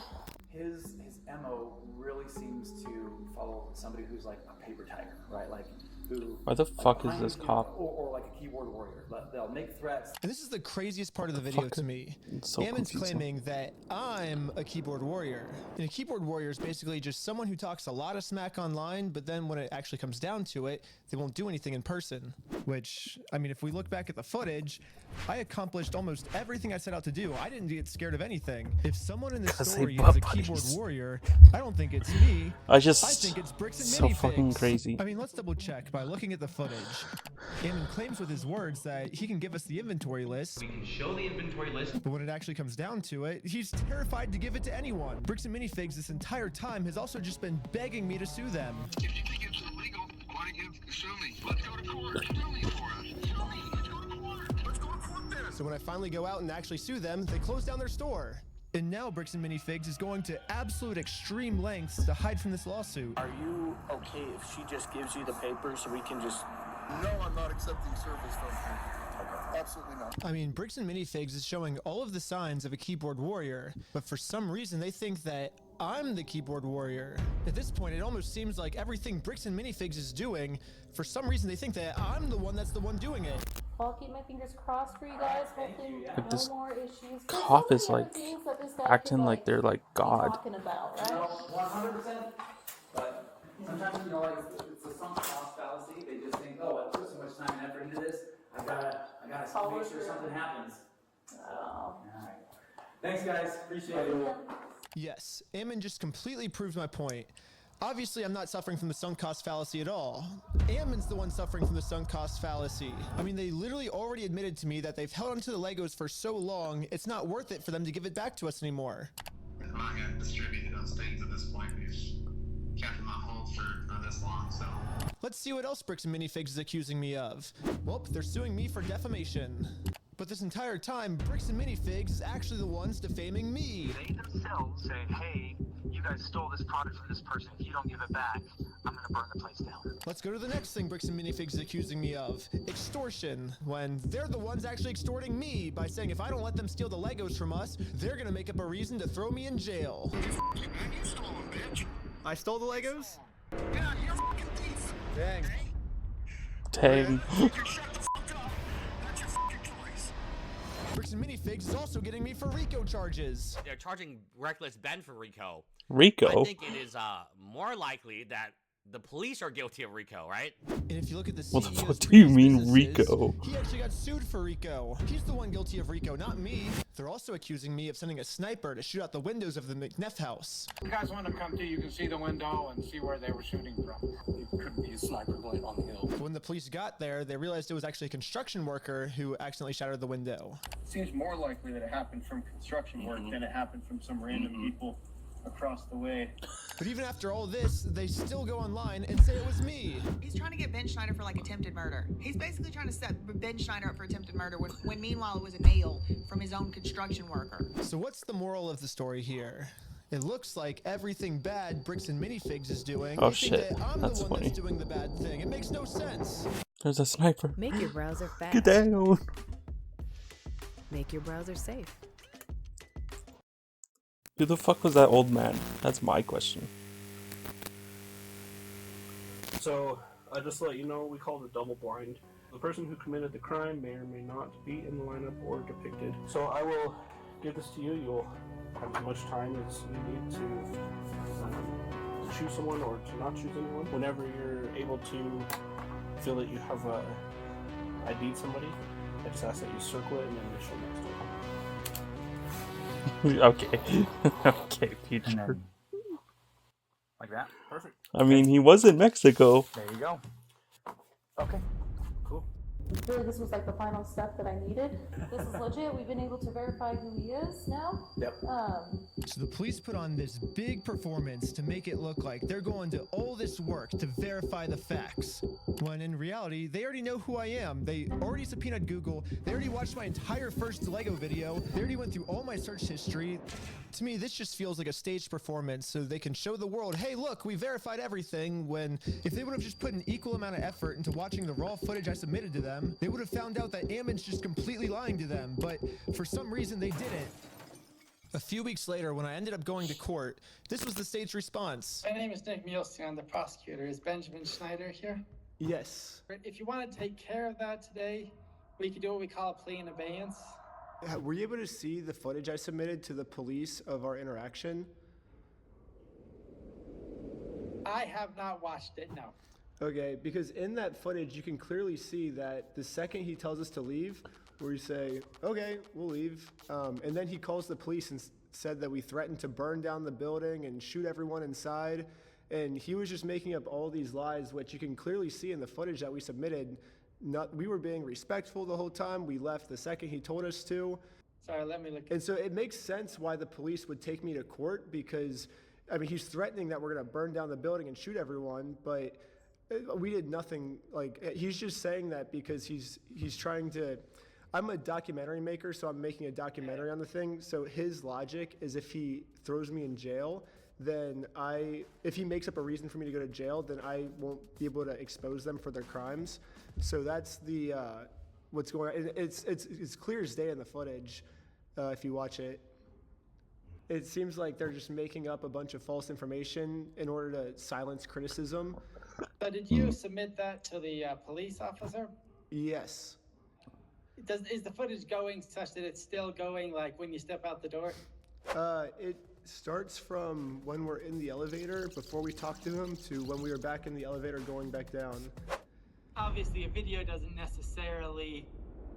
His MO really seems to follow somebody who's like a paper tiger, right? Like who. Why the fuck is this cop? Or like a keyboard warrior. They'll make threats. And this is the craziest part of the video to me. So Ammon's confusing. claiming that I'm a keyboard warrior. And a keyboard warrior is basically just someone who talks a lot of smack online, but then when it actually comes down to it, they won't do anything in person. Which, I mean, if we look back at the footage, I accomplished almost everything I set out to do. I didn't get scared of anything. If someone in this 'Cause they story butt is a keyboard buddies. warrior, I don't think it's me. I just think it's Bricks and so Minifigs. fucking crazy. I mean, let's double check by looking at the footage. Ammon claims with his words that he can give us the inventory list. We can show the inventory list. But when it actually comes down to it, he's terrified to give it to anyone. Bricks and Minifigs this entire time has also just been begging me to sue them. If you think it's illegal, why don't you sue me? Let's go to court. Sue me for us. Sue me. Let's go to court. Let's go to court then. So when I finally go out and actually sue them, they close down their store. And now Bricks and Minifigs is going to absolute extreme lengths to hide from this lawsuit. Are you okay if she just gives you the paper so we can just... No, I'm not accepting service from her. Absolutely not. I mean, Bricks and Minifigs is showing all of the signs of a keyboard warrior, but for some reason they think that I'm the keyboard warrior. At this point, it almost seems like everything Bricks and Minifigs is doing, for some reason they think that I'm the one that's the one doing it. I'll keep my fingers crossed for you guys. Hopefully, Like this no more issues. cop is like Things that this guy acting could, like they're like God. talking about, right? 100%. But sometimes, you know, like it's the sunk cost fallacy. They just think, oh, I put so much time and effort into this. I gotta make sure something happens. All right. Thanks, guys. Appreciate it. Yes, Ammon just completely proved my point. Obviously, I'm not suffering from the sunk cost fallacy at all. Ammon's the one suffering from the sunk cost fallacy. I mean, they literally already admitted to me that they've held onto the Legos for so long, it's not worth it for them to give it back to us anymore. I'm not gonna distribute those things at this point. We've kept them on hold for this long, so. Let's see what else Bricks and Minifigs is accusing me of. Well, they're suing me for defamation. But this entire time, Bricks and Minifigs is actually the ones defaming me. They themselves say, hey, you you guys stole this product from this person. If you don't give it back, I'm gonna burn the place down. Let's go to the next thing Bricks and Minifigs is accusing me of. Extortion, when they're the ones actually extorting me by saying if I don't let them steal the Legos from us, they're gonna make up a reason to throw me in jail. I stole the Legos? Yeah, you're a fucking thief. Dang. Dang. Bricks and Minifigs is also getting me for RICO charges. They're charging Reckless Ben for RICO. RICO? I think it is more likely that the police are guilty of RICO, right? And if you look at the What the CEO's fuck do you previous mean businesses, RICO? He actually got sued for RICO. He's the one guilty of RICO, not me. They're also accusing me of sending a sniper to shoot out the windows of the McNeff house. If you guys want to come to, you can see the window and see where they were shooting from. It could be a sniper blade on the hill. When the police got there, they realized it was actually a construction worker who accidentally shattered the window. Seems more likely that it happened from construction work than it happened from some random people across the way. But even after all this, they still go online and say it was me. He's trying to get Ben Schneider for like attempted murder. He's basically trying to set Ben Schneider up for attempted murder when meanwhile it was a nail from his own construction worker. So what's the moral of the story here? It looks like everything bad Bricks and Minifigs is doing. Oh, they think shit. that I'm That's the one funny. that's doing the bad thing. It makes no sense. There's a sniper. Make your browser fast. Get down. Make your browser safe. Who the fuck was that old man? That's my question. So, just to let you know, we call it double blind. The person who committed the crime may or may not be in the lineup or depicted. So I will give this to you. You'll have as much time as you need to choose someone or to not choose anyone. Whenever you're able to feel that you have ID'd somebody, I just ask that you circle it and then initial next to it. Okay. Okay, future. Like that? Perfect. I mean, he was in Mexico. There you go. Okay. Cool. Really, this was like the final step that I needed. This is legit. We've been able to verify who he is now. Yep. So the police put on this big performance to make it look like they're going to all this work to verify the facts. When in reality, they already know who I am. They already subpoenaed Google. They already watched my entire first Lego video. They already went through all my search history. To me, this just feels like a staged performance so they can show the world, hey, look, we verified everything, when if they would have just put an equal amount of effort into watching the raw footage I submitted to them, they would have found out that Ammon's just completely lying to them, but for some reason they didn't. A few weeks later, when I ended up going to court, this was the staged response. My name is Nick Mielstein. I'm the prosecutor. Is Benjamin Schneider here? Yes. If you want to take care of that today, we could do what we call a plea in abeyance. Were you able to see the footage I submitted to the police of our interaction? I have not watched it, no. Okay, because in that footage, you can clearly see that the second he tells us to leave, we say, okay, we'll leave. And then he calls the police and said that we threatened to burn down the building and shoot everyone inside. And he was just making up all these lies, which you can clearly see in the footage that we submitted. We were being respectful the whole time. We left the second he told us to. Sorry, let me look. And so it makes sense why the police would take me to court because, I mean, he's threatening that we're going to burn down the building and shoot everyone, but we did nothing. Like, he's just saying that because he's trying to. I'm a documentary maker, so I'm making a documentary on the thing. So his logic is if he throws me in jail, then if he makes up a reason for me to go to jail, then I won't be able to expose them for their crimes. So that's the what's going on. It's clear as day in the footage if you watch it. It seems like they're just making up a bunch of false information in order to silence criticism. So did you submit that to the police officer? Yes. Is the footage going such that it's still going like when you step out the door? It starts from when we're in the elevator before we talk to him to when we were back in the elevator going back down. Obviously, a video doesn't necessarily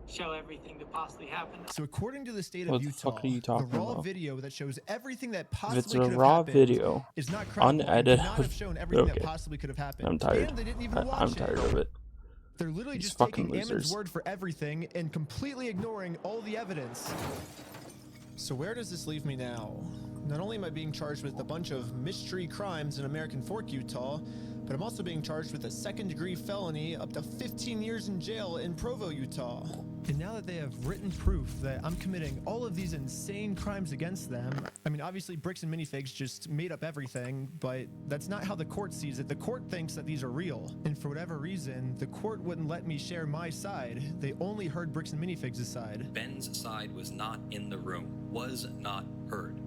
show everything that possibly happened. So according to the state What of the Utah, fuck are you the talking raw about? video that shows everything that If possibly it's a could have raw happened video, is not credible and unedited, could not have shown everything okay. that possibly could have happened. I'm tired. And they didn't even watch I'm it. tired of it. They're literally These just fucking taking Ammon's losers. word for everything and completely ignoring all the evidence. So where does this leave me now? Not only am I being charged with a bunch of mystery crimes in American Fork, Utah, but I'm also being charged with a second-degree felony up to 15 years in jail in Provo, Utah. And now that they have written proof that I'm committing all of these insane crimes against them, I mean, obviously Bricks and Minifigs just made up everything, but that's not how the court sees it. The court thinks that these are real, and for whatever reason, the court wouldn't let me share my side. They only heard Bricks and Minifigs' side. Ben's side was not in the room, was not heard.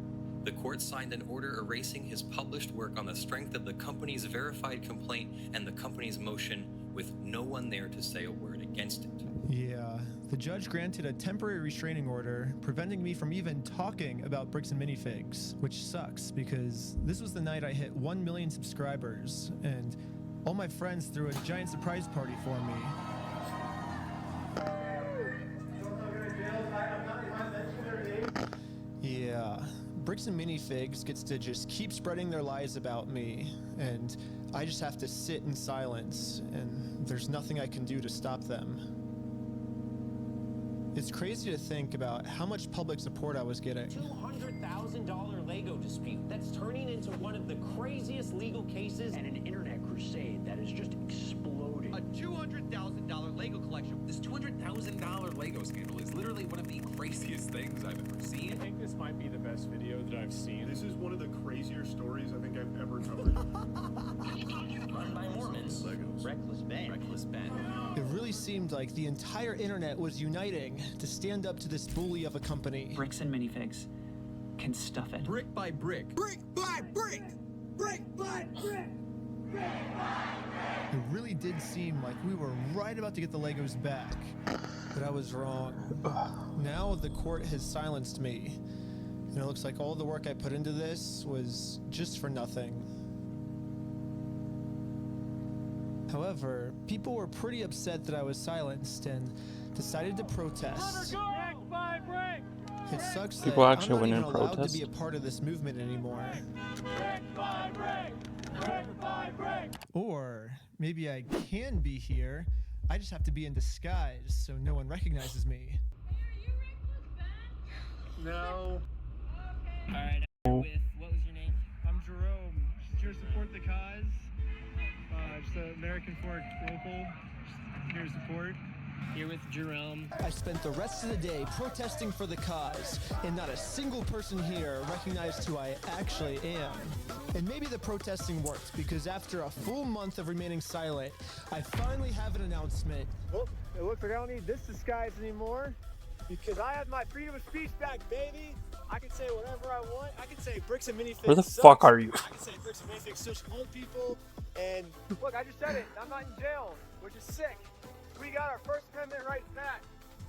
The court signed an order erasing his published work on the strength of the company's verified complaint and the company's motion, with no one there to say a word against it. Yeah, the judge granted a temporary restraining order, preventing me from even talking about Bricks and Minifigs, which sucks because this was the night I hit 1 million subscribers, and all my friends threw a giant surprise party for me. Yeah, Bricks and Minifigs gets to just keep spreading their lies about me, and I just have to sit in silence, and there's nothing I can do to stop them. It's crazy to think about how much public support I was getting. $200,000 Lego dispute that's turning into one of the craziest legal cases and an internet crusade that is just exploding. A $200,000 Lego collection. This $200,000 Lego scandal is literally one of the craziest things I've ever seen. I think this might be the best video that I've seen. This is one of the crazier stories I think I've ever covered. Run by Mormons. Legos. Reckless Ben. Reckless Ben. It really seemed like the entire internet was uniting to stand up to this bully of a company. Bricks and Minifigs can stuff it. Brick by brick. Brick by brick. Brick by brick. It really did seem like we were right about to get the Legos back, but I was wrong. Now the court has silenced me, and it looks like all the work I put into this was just for nothing. However, people were pretty upset that I was silenced and decided to protest. It sucks that People I'm actually not went even in allowed protest? to be a part of this movement anymore. Or maybe I can be here, I just have to be in disguise so no one recognizes me. No. Alright, what was your name? I'm Jerome. Just here to support the cause. Just the American Fork local. Just here to support. Here with Jerome. I spent the rest of the day protesting for the cause, and not a single person here recognized who I actually am. And maybe the protesting worked, because after a full month of remaining silent, I finally have an announcement. Well, it looks like I don't need this disguise anymore, because I have my freedom of speech back, baby. I can say whatever I want. I can say Bricks and Minifigs. Where the fuck are you? I can say Bricks and Minifigs such old people. And look, I just said it. I'm not in jail, which is sick. We got our First Amendment rights back.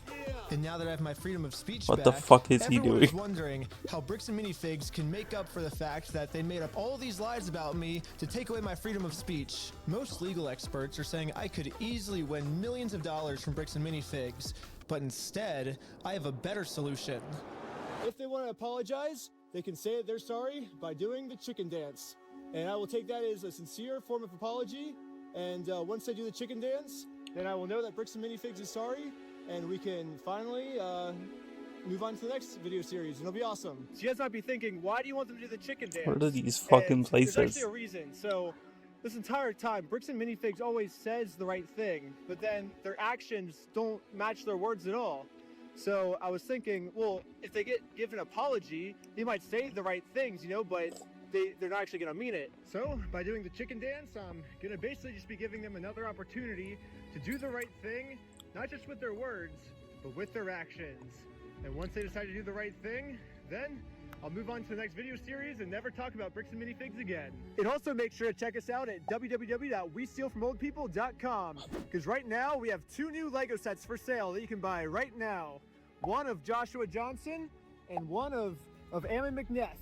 Yeah. And now that I have my freedom of speech What back, the fuck is he everyone doing? is wondering how Bricks and Minifigs can make up for the fact that they made up all these lies about me to take away my freedom of speech. Most legal experts are saying I could easily win millions of dollars from Bricks and Minifigs, but instead, I have a better solution. If they want to apologize, they can say that they're sorry by doing the chicken dance. And I will take that as a sincere form of apology. And once they do the chicken dance, then I will know that Bricks and Minifigs is sorry, and we can finally move on to the next video series, and it'll be awesome. So you guys might be thinking, why do you want them to do the chicken dance? What are these fucking And places? There's actually a reason. So this entire time, Bricks and Minifigs always says the right thing, but then their actions don't match their words at all. So I was thinking, well, if they get given an apology, they might say the right things, you know, but they're not actually going to mean it. So by doing the chicken dance, I'm going to basically just be giving them another opportunity to do the right thing, not just with their words, but with their actions. And once they decide to do the right thing, then I'll move on to the next video series and never talk about Bricks and Minifigs again. And also make sure to check us out at www.westealfromoldpeople.com, because right now we have 2 new Lego sets for sale that you can buy right now. One of Joshua Johnson and one of Ammon McNeff.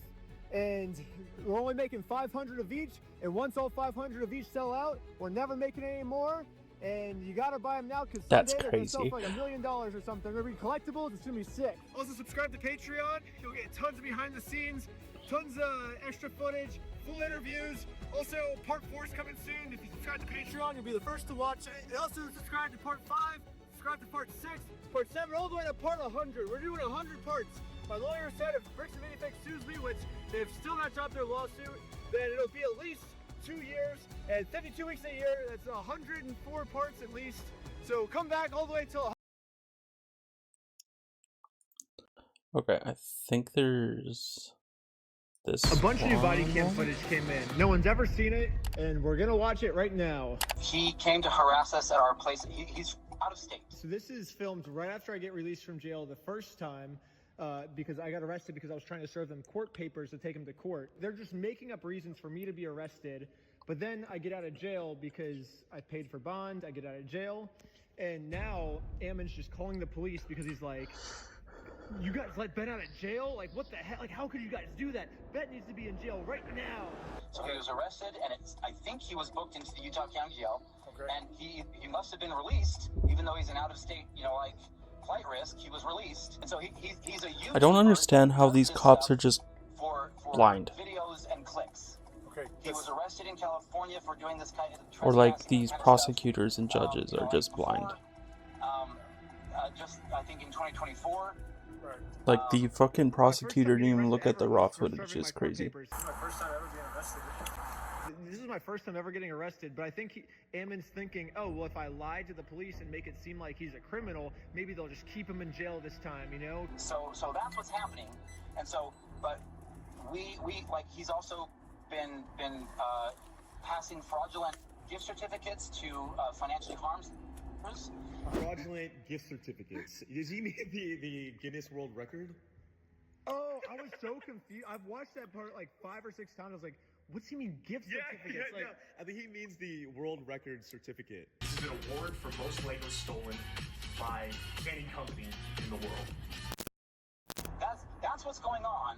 And we're only making 500 of each, and once all 500 of each sell out, we're never making any more. And you gotta buy them now because That's someday they're gonna sell crazy. for like $1 million or something. They're gonna be collectibles. It's gonna be sick. Also subscribe to Patreon. You'll get tons of behind the scenes, tons of extra footage, full interviews. Also, part 4 is coming soon. If you subscribe to Patreon, you'll be the first to watch it. And also subscribe to part 5, subscribe to part 6, part 7, all the way to part 100. We're doing 100 parts. My lawyer said if Bricks and Minifigs sues me, which they've still not dropped their lawsuit, then it'll be at least 2 years and 52 weeks a year. That's 104 parts at least. So come back all the way till. Okay, I think there's this. A bunch of new body cam one. footage came in. No one's ever seen it, and we're gonna watch it right now. He came to harass us at our place. He's out of state. So this is filmed right after I get released from jail the first time, because I got arrested because I was trying to serve them court papers to take them to court. They're just making up reasons for me to be arrested, but then I get out of jail because I paid for bond. I get out of jail, and now Ammon's just calling the police because he's like, "You guys let Ben out of jail? Like, what the heck? Like, how could you guys do that? Ben needs to be in jail right now." So he was arrested, and I think he was booked into the Utah County Jail. Okay. And he must have been released, even though he's an out-of-state, like flight risk. He was released, and so he's a YouTuber. I don't understand how these cops are just for blind. videos and clicks. Okay. He was arrested in California for doing this kind of Or like trespassing these kind of prosecutors and judges are just blind. just I think in 2024. Like the fucking prosecutor didn't even look at the raw footage. It's crazy. This is my first time ever getting arrested. This is my first time ever getting arrested, but I think Ammon's thinking, oh, well, if I lie to the police and make it seem like he's a criminal, maybe they'll just keep him in jail this time, you know? So that's what's happening, and so, but we like he's also been passing fraudulent gift certificates to financially harmed. Fraudulent gift certificates. Does he mean the Guinness World Record? Oh, I was so confused. I've watched that part like 5 or 6 times. I was like, what's he mean gift certificates? Yeah. I think he means the World Record certificate. This is an award for most Legos stolen by any company in the world. That's what's going on.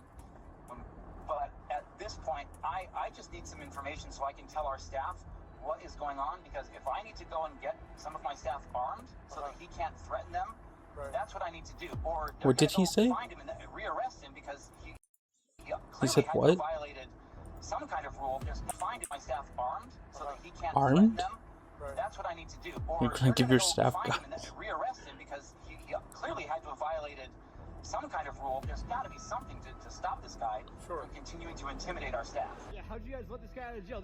But at this point, I just need some information so I can tell our staff what is going on, because if I need to go and get some of my staff armed so that he can't threaten them, that's what I need to do. Or What did he say? Find him and rearrest him because he said clearly what? had violated some kind of rule. Just find my staff armed so that he can't Armed? threaten them. That's what I need to do. Or You're gonna give your staff find him guns. and rearrest him because he clearly had to have violated some kind of rule. There's got to be something to stop this guy from continuing to intimidate our staff. Yeah, how'd you guys let this guy out of jail?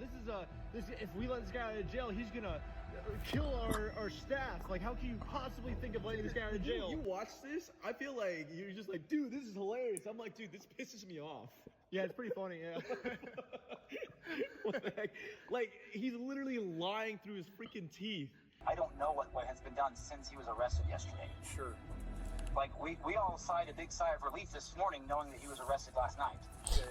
If we let this guy out of jail, he's gonna kill our staff. Like, how can you possibly think of letting this guy out of jail? You watch this, I feel like you're just like, dude, this is hilarious. I'm like, dude, this pisses me off. Yeah, it's pretty funny, yeah. What the heck? Like, he's literally lying through his freaking teeth. I don't know what has been done since he was arrested yesterday. Sure. Like, we all sighed a big sigh of relief this morning knowing that he was arrested last night.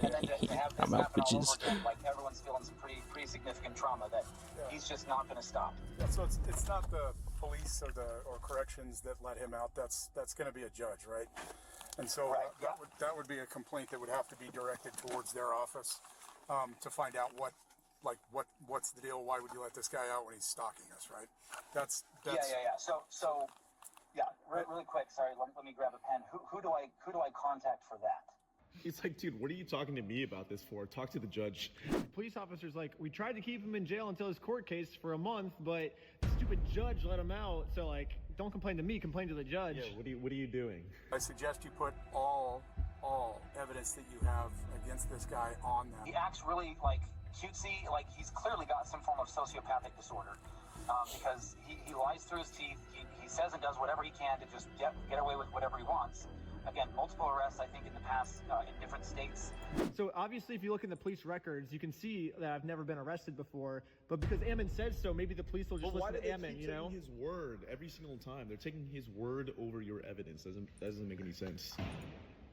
And then to have this happen all over again, like, everyone's feeling some pretty significant trauma that he's just not going to stop. Yeah, so it's not the police or corrections that let him out. That's going to be a judge, right? And so that would be a complaint that would have to be directed towards their office to find out what's the deal. Why would you let this guy out when he's stalking us, right? That's Yeah. So yeah, really quick. Sorry, let me grab a pen. Who do I contact for that? He's like, dude, what are you talking to me about this for? Talk to the judge. Police officer's like, we tried to keep him in jail until his court case for a month, but the stupid judge let him out. So, like, don't complain to me, complain to the judge. Yeah, what are you doing? I suggest you put all evidence that you have against this guy on them. He acts really like cutesy, like he's clearly got some form of sociopathic disorder, because he lies through his teeth. He says and does whatever he can to just get away with whatever he wants. Again, multiple arrests, I think, in the past in different states. So obviously, if you look in the police records, you can see that I've never been arrested before. But because Ammon said so, maybe the police will just listen to Ammon, you know? Taking his word every single time. They're taking his word over your evidence. That doesn't make any sense.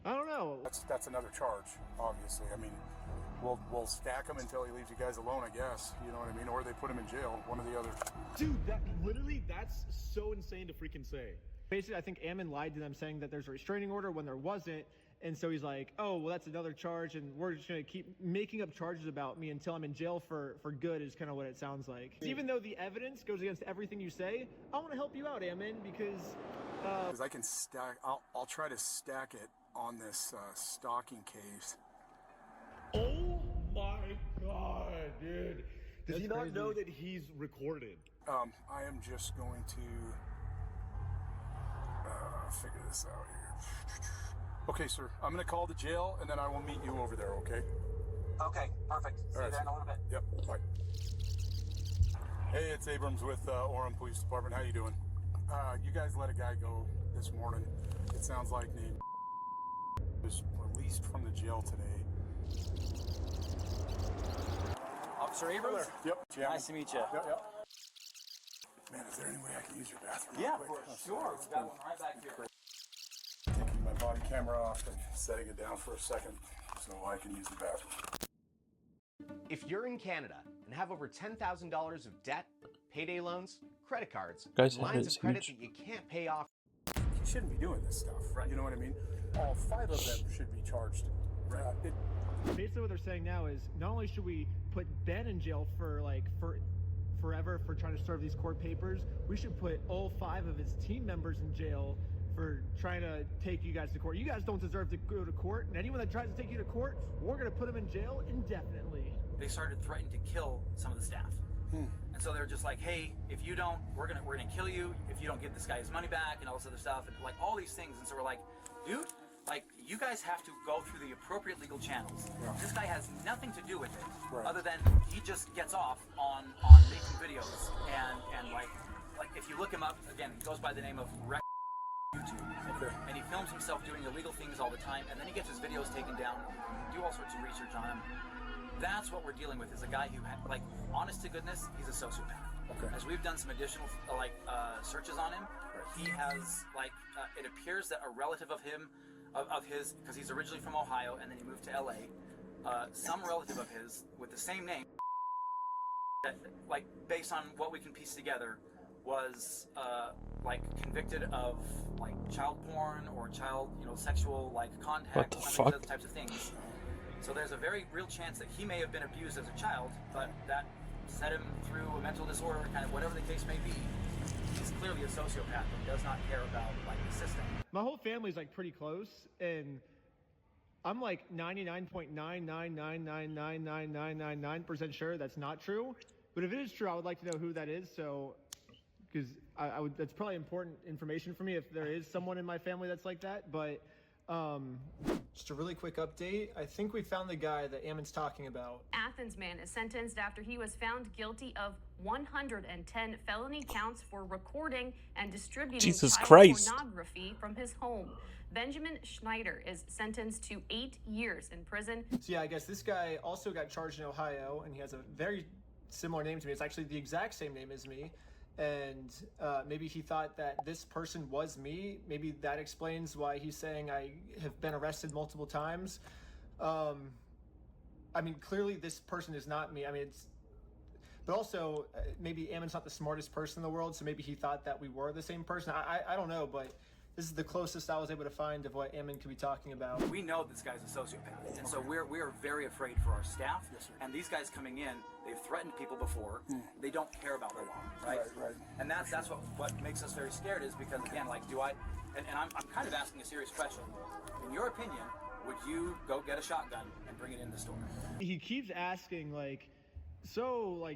I don't know. That's another charge, obviously. I mean, we'll stack him until he leaves you guys alone, I guess. You know what I mean? Or they put him in jail, one or the other. Dude, that's so insane to freaking say. Basically, I think Ammon lied to them saying that there's a restraining order when there wasn't. And so he's like, oh, well, that's another charge, and we're just going to keep making up charges about me until I'm in jail for good is kind of what it sounds like. Even though the evidence goes against everything you say, I want to help you out, Ammon, because... I can stack... I'll try to stack it on this stalking case. Oh my god, dude. Does he not crazy. know that he's recorded? I am just going to figure this out here. Okay, sir. I'm going to call the jail, and then I will meet you over there, okay? Okay, perfect. See you there in a little bit. Yep, bye. Hey, it's Abrams with Orem Police Department. How you doing? You guys let a guy go this morning. It sounds like named was released from the jail today. Officer Abrams? Yep. Jam. Nice to meet you. Yep. Man, is there any way I can use your bathroom? Yeah, real quick? for sure. We've got one right back here. Taking my body camera off and setting it down for a second so I can use the bathroom. If you're in Canada and have over $10,000 of debt, payday loans, credit cards, Guy's and head lines is of credit huge. that you can't pay off, You shouldn't be doing this stuff, right? You know what I mean? All 5 of them should be charged. Basically, what they're saying now is not only should we put Ben in jail for forever for trying to serve these court papers, we should put all 5 of his team members in jail for trying to take you guys to court. You guys don't deserve to go to court, and anyone that tries to take you to court, we're going to put them in jail indefinitely. They started threatening to kill some of the staff. And so they're just like, hey, if you don't, we're gonna kill you if you don't give this guy his money back and all this other stuff and like all these things. And so we're like, dude, like you guys have to go through the appropriate legal channels. Yeah. This guy has nothing to do with it, Right. other than he just gets off on making videos and like if you look him up again, he goes by the name of Rex YouTube, and he films himself doing illegal things all the time, and then he gets his videos taken down, do all sorts of research on him. That's what we're dealing with, is a guy who, like, honest to goodness, he's a sociopath. Okay. As we've done some additional, searches on him, he has, it appears that a relative of him, of his, because he's originally from Ohio and then he moved to LA, some relative of his with the same name, that, like, based on what we can piece together, was, convicted of, child porn or child, sexual, contact, What the some of fuck? these other types of things. So there's a very real chance that he may have been abused as a child, but that set him through a mental disorder, kind of whatever the case may be. He's clearly a sociopath and does not care about the system. My whole family's pretty close, and I'm 99.999999999% sure that's not true. But if it is true, I would like to know who that is. So, because I would, that's probably important information for me if there is someone in my family that's like that. But just a really quick update. I think we found the guy that Ammon's talking about. Athens man is sentenced after he was found guilty of 110 felony counts for recording and distributing Jesus child Christ. pornography from his home. Benjamin Schneider is sentenced to 8 years in prison. So yeah, I guess this guy also got charged in Ohio, and he has a very similar name to me. It's actually the exact same name as me. And maybe he thought that this person was me. Maybe that explains why he's saying I have been arrested multiple times. I mean, clearly this person is not me. I mean, but also maybe Ammon's not the smartest person in the world, so maybe he thought that we were the same person. I don't know, but this is the closest I was able to find of what Ammon could be talking about. We know this guy's a sociopath, and so we're very afraid for our staff. Yes, sir. And these guys coming in, they've threatened people before. They don't care about the law, right? Right. And that's what makes us very scared, is because again, and I'm kind of asking a serious question. In your opinion, would you go get a shotgun and bring it in the store? He keeps asking,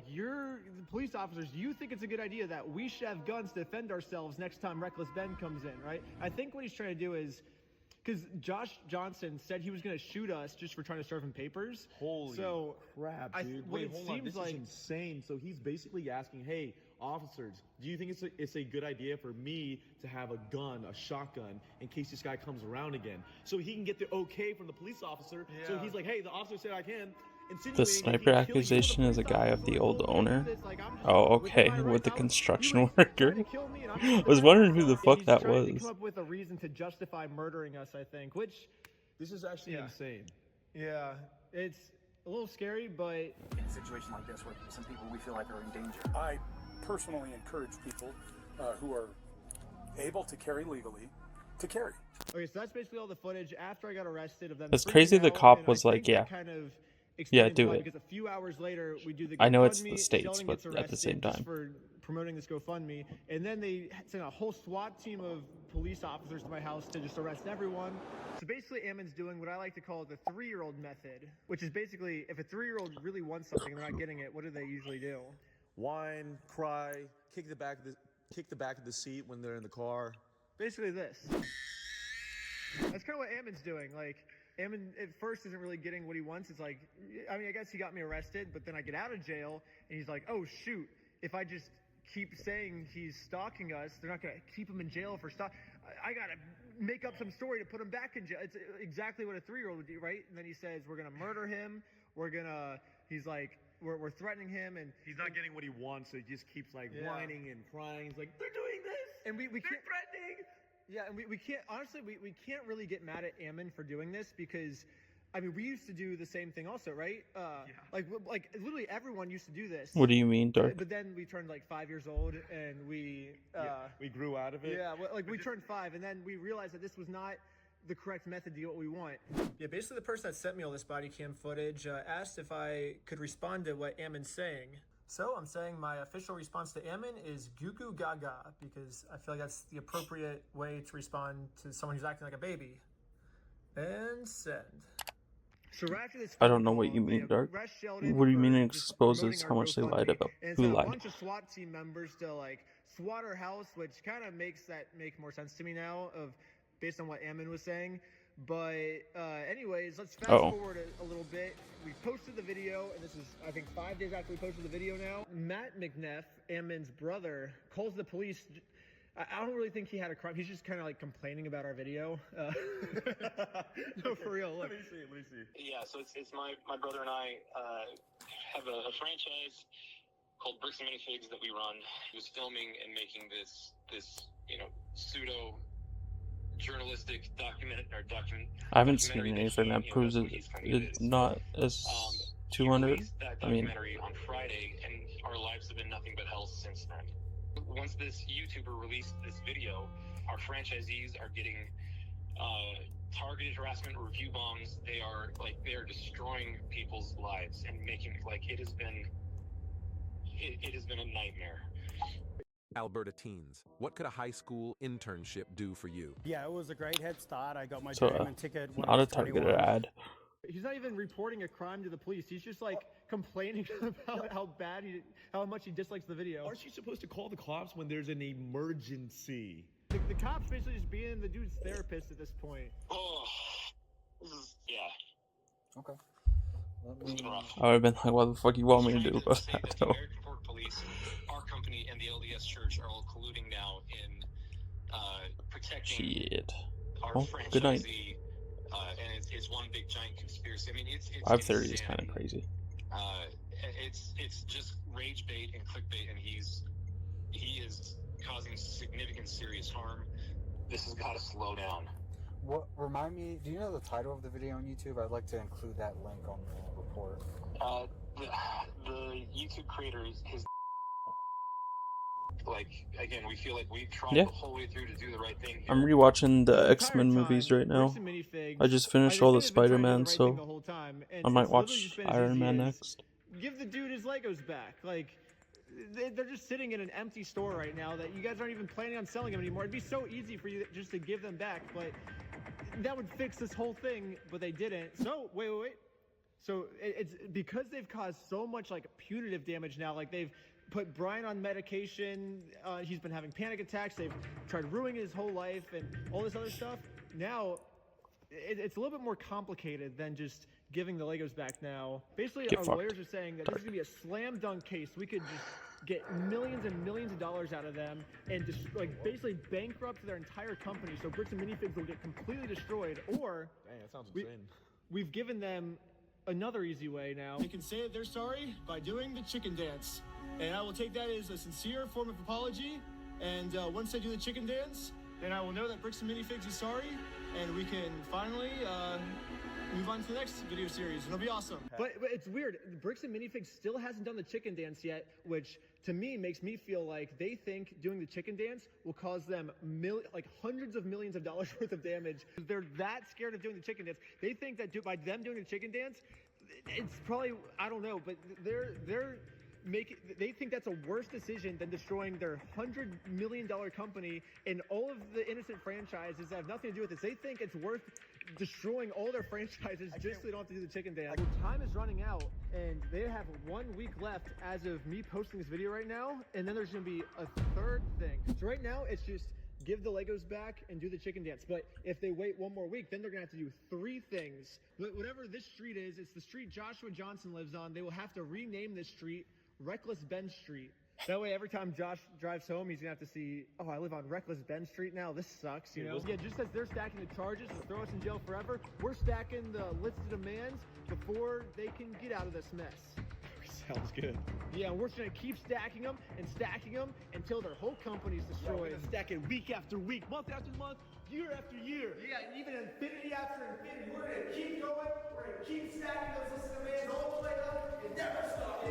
you're the police officers, do you think it's a good idea that we should have guns to defend ourselves next time Reckless Ben comes in, right? I think what he's trying to do is, because Josh Johnson said he was going to shoot us just for trying to serve him papers. Holy crap, dude. What Wait, it hold on. seems This is insane. So he's basically asking, hey, officers, do you think it's a good idea for me to have a gun, a shotgun, in case this guy comes around again? So he can get the okay from the police officer. So Yeah. he's like, hey, the officer said I can. The sniper accusation is a guy of the old owner. Oh, okay, with the construction worker. I was wondering who the fuck that Trying to was. come up with a reason to justify murdering us, I think, which this is actually insane. Yeah, it's a little scary, but In a situation like this, where some people we feel like are in danger. I personally encourage people who are able to carry legally to carry. okay. So that's basically all the footage after I got arrested of them. It's crazy freaking the out, cop and was I like, think that yeah. kind of Yeah, explains do why, it. Because a few hours later, we do the I know it's GoFundMe, the States, Sheldon but gets at the same arrested just time. for promoting this GoFundMe, and then they sent a whole SWAT team of police officers to my house to just arrest everyone. So basically, Ammon's doing what I like to call the 3-year-old method, which is basically if a 3-year-old really wants something and they're not getting it, what do they usually do? Whine, cry, kick the back of the seat when they're in the car. Basically this. That's kind of what Ammon's doing. Ammon at first isn't really getting what he wants. It's I guess he got me arrested, but then I get out of jail, and he's like, oh shoot, if I just keep saying he's stalking us, they're not gonna keep him in jail for stalk. I gotta make up some story to put him back in jail. It's exactly what a 3-year-old would do, right? And then he says we're gonna murder him. He's like, we're threatening him, and he's not getting what he wants, so he just keeps like whining and crying. He's like, they're doing this, and we they're threatening. Yeah, and we can't, honestly, we can't really get mad at Ammon for doing this because, I mean, we used to do the same thing also, right? Like literally everyone used to do this. What do you mean, Dark? But then we turned like 5 years old and we grew out of it. Yeah, like we turned 5 and then we realized that this was not the correct method to get what we want. Yeah, basically the person that sent me all this body cam footage asked if I could respond to what Ammon's saying. So I'm saying my official response to Ammon is goo goo gaga because I feel like that's the appropriate way to respond to someone who's acting like a baby. And send. So right after this, I don't know what you mean, Dark. What do you mean it exposes how much they lied about? And Who so a lied? bunch of SWAT team members to like SWAT our house, which kind of makes that make more sense to me now, based on what Ammon was saying. But anyways, let's fast forward a little bit. We posted the video, and this is, I think, 5 days after we posted the video now. Matt McNeff, Ammon's brother, calls the police. I don't really think he had a crime. He's just kind of like complaining about our video. No, for real. Look. Let me see. Yeah, so it's my brother and I have a franchise called Bricks and Minifigs that we run. He was filming and making this pseudo journalistic document. I haven't seen anything that proves it's not as 200. I mean, documentary on Friday, and our lives have been nothing but hell since then. Once this YouTuber released this video, our franchisees are getting targeted harassment, review bombs. They are destroying people's lives and making it has been a nightmare. Alberta teens, what could a high school internship do for you? Yeah, it was a great head start. I got my so journeyman ticket when I not a was 21. targeted ad. He's not even reporting a crime to the police. He's just like complaining about how much he dislikes the video. Aren't you supposed to call the cops when there's an emergency? The cops basically just being the dude's therapist at this point. Oh, this is, yeah. Okay. This has been rough. I would have been like, what the fuck you want me to do about that, The though? American Port Police, our company, and the LDS Church are all colluding now in protecting Shit. our Well, good night. franchisee. And it's one big giant conspiracy. I mean, it's 5:30 is kind insanity. of crazy. It's just rage bait and clickbait, and he is causing significant serious harm. This has got to slow down. What? Remind me. Do you know the title of the video on YouTube? I'd like to include that link on the report. The YouTube creator is his. Again, we feel like we've tried Yeah. the whole way through to do the right thing. I'm rewatching the X-Men movies right now. I just finished all the Spider-Man, so I might watch Iron Man next. Give the dude his Legos back. Like, they're just sitting in an empty store right now that you guys aren't even planning on selling them anymore. It'd be so easy for you just to give them back, but that would fix this whole thing, but they didn't. So, wait. So, it's because they've caused so much, like, punitive damage now. Like, they've put Brian on medication. He's been having panic attacks. They've tried ruining his whole life and all this other stuff. Now, it's a little bit more complicated than just giving the Legos back now. Basically, Get our fucked. lawyers are saying that this is going to be a slam dunk case. We could just get millions and millions of dollars out of them and just basically bankrupt their entire company. So Bricks and Minifigs will get completely destroyed. Or Dang, that sounds insane. we've given them another easy way now. They can say that they're sorry by doing the chicken dance. And I will take that as a sincere form of apology. And once they do the chicken dance, then I will know that Bricks and Minifigs is sorry. And we can finally move on to the next video series. It'll be awesome. But it's weird. Bricks and Minifigs still hasn't done the chicken dance yet, which to me makes me feel like they think doing the chicken dance will cause them hundreds of millions of dollars worth of damage. They're that scared of doing the chicken dance. They think that by them doing the chicken dance, it's probably, I don't know, but they think that's a worse decision than destroying their $100 million company and all of the innocent franchises that have nothing to do with this. They think it's worth destroying all their franchises just so they don't have to do the chicken dance. Time is running out, and they have 1 week left as of me posting this video right now, and then there's going to be a third thing. So right now, it's just give the Legos back and do the chicken dance. But if they wait 1 more week, then they're going to have to do 3 things. Whatever this street is, it's the street Joshua Johnson lives on. They will have to rename this street Reckless Ben Street. That way, every time Josh drives home, he's gonna have to see, oh, I live on Reckless Ben Street now. This sucks, you know? Yeah, just as they're stacking the charges to throw us in jail forever, we're stacking the list of demands before they can get out of this mess. Sounds good. Yeah, we're just gonna keep stacking them until their whole company's destroyed. We're gonna stack it week after week, month after month, year after year. Yeah, even infinity after infinity. We're gonna keep going. We're gonna keep stacking those lists of demands all the way up and never stop.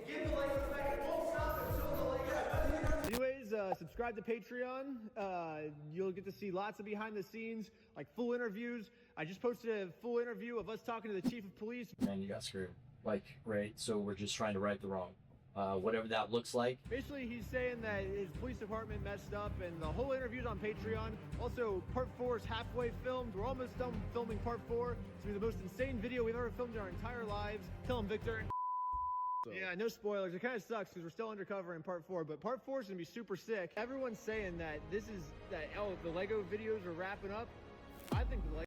Give the Legos back. It won't stop until the Legos. Anyways, subscribe to Patreon. You'll get to see lots of behind the scenes, like full interviews. I just posted a full interview of us talking to the chief of police. Man, you got screwed. Like, right? So we're just trying to right the wrong. Whatever that looks like. Basically, he's saying that his police department messed up, and the whole interview's on Patreon. Also, part 4 is halfway filmed. We're almost done filming part 4. It's gonna be the most insane video we've ever filmed in our entire lives. Tell him, Victor. Yeah, no spoilers. It kind of sucks because we're still undercover in part 4, but part 4 is gonna be super sick. Everyone's saying that the Lego videos are wrapping up. I think the Lego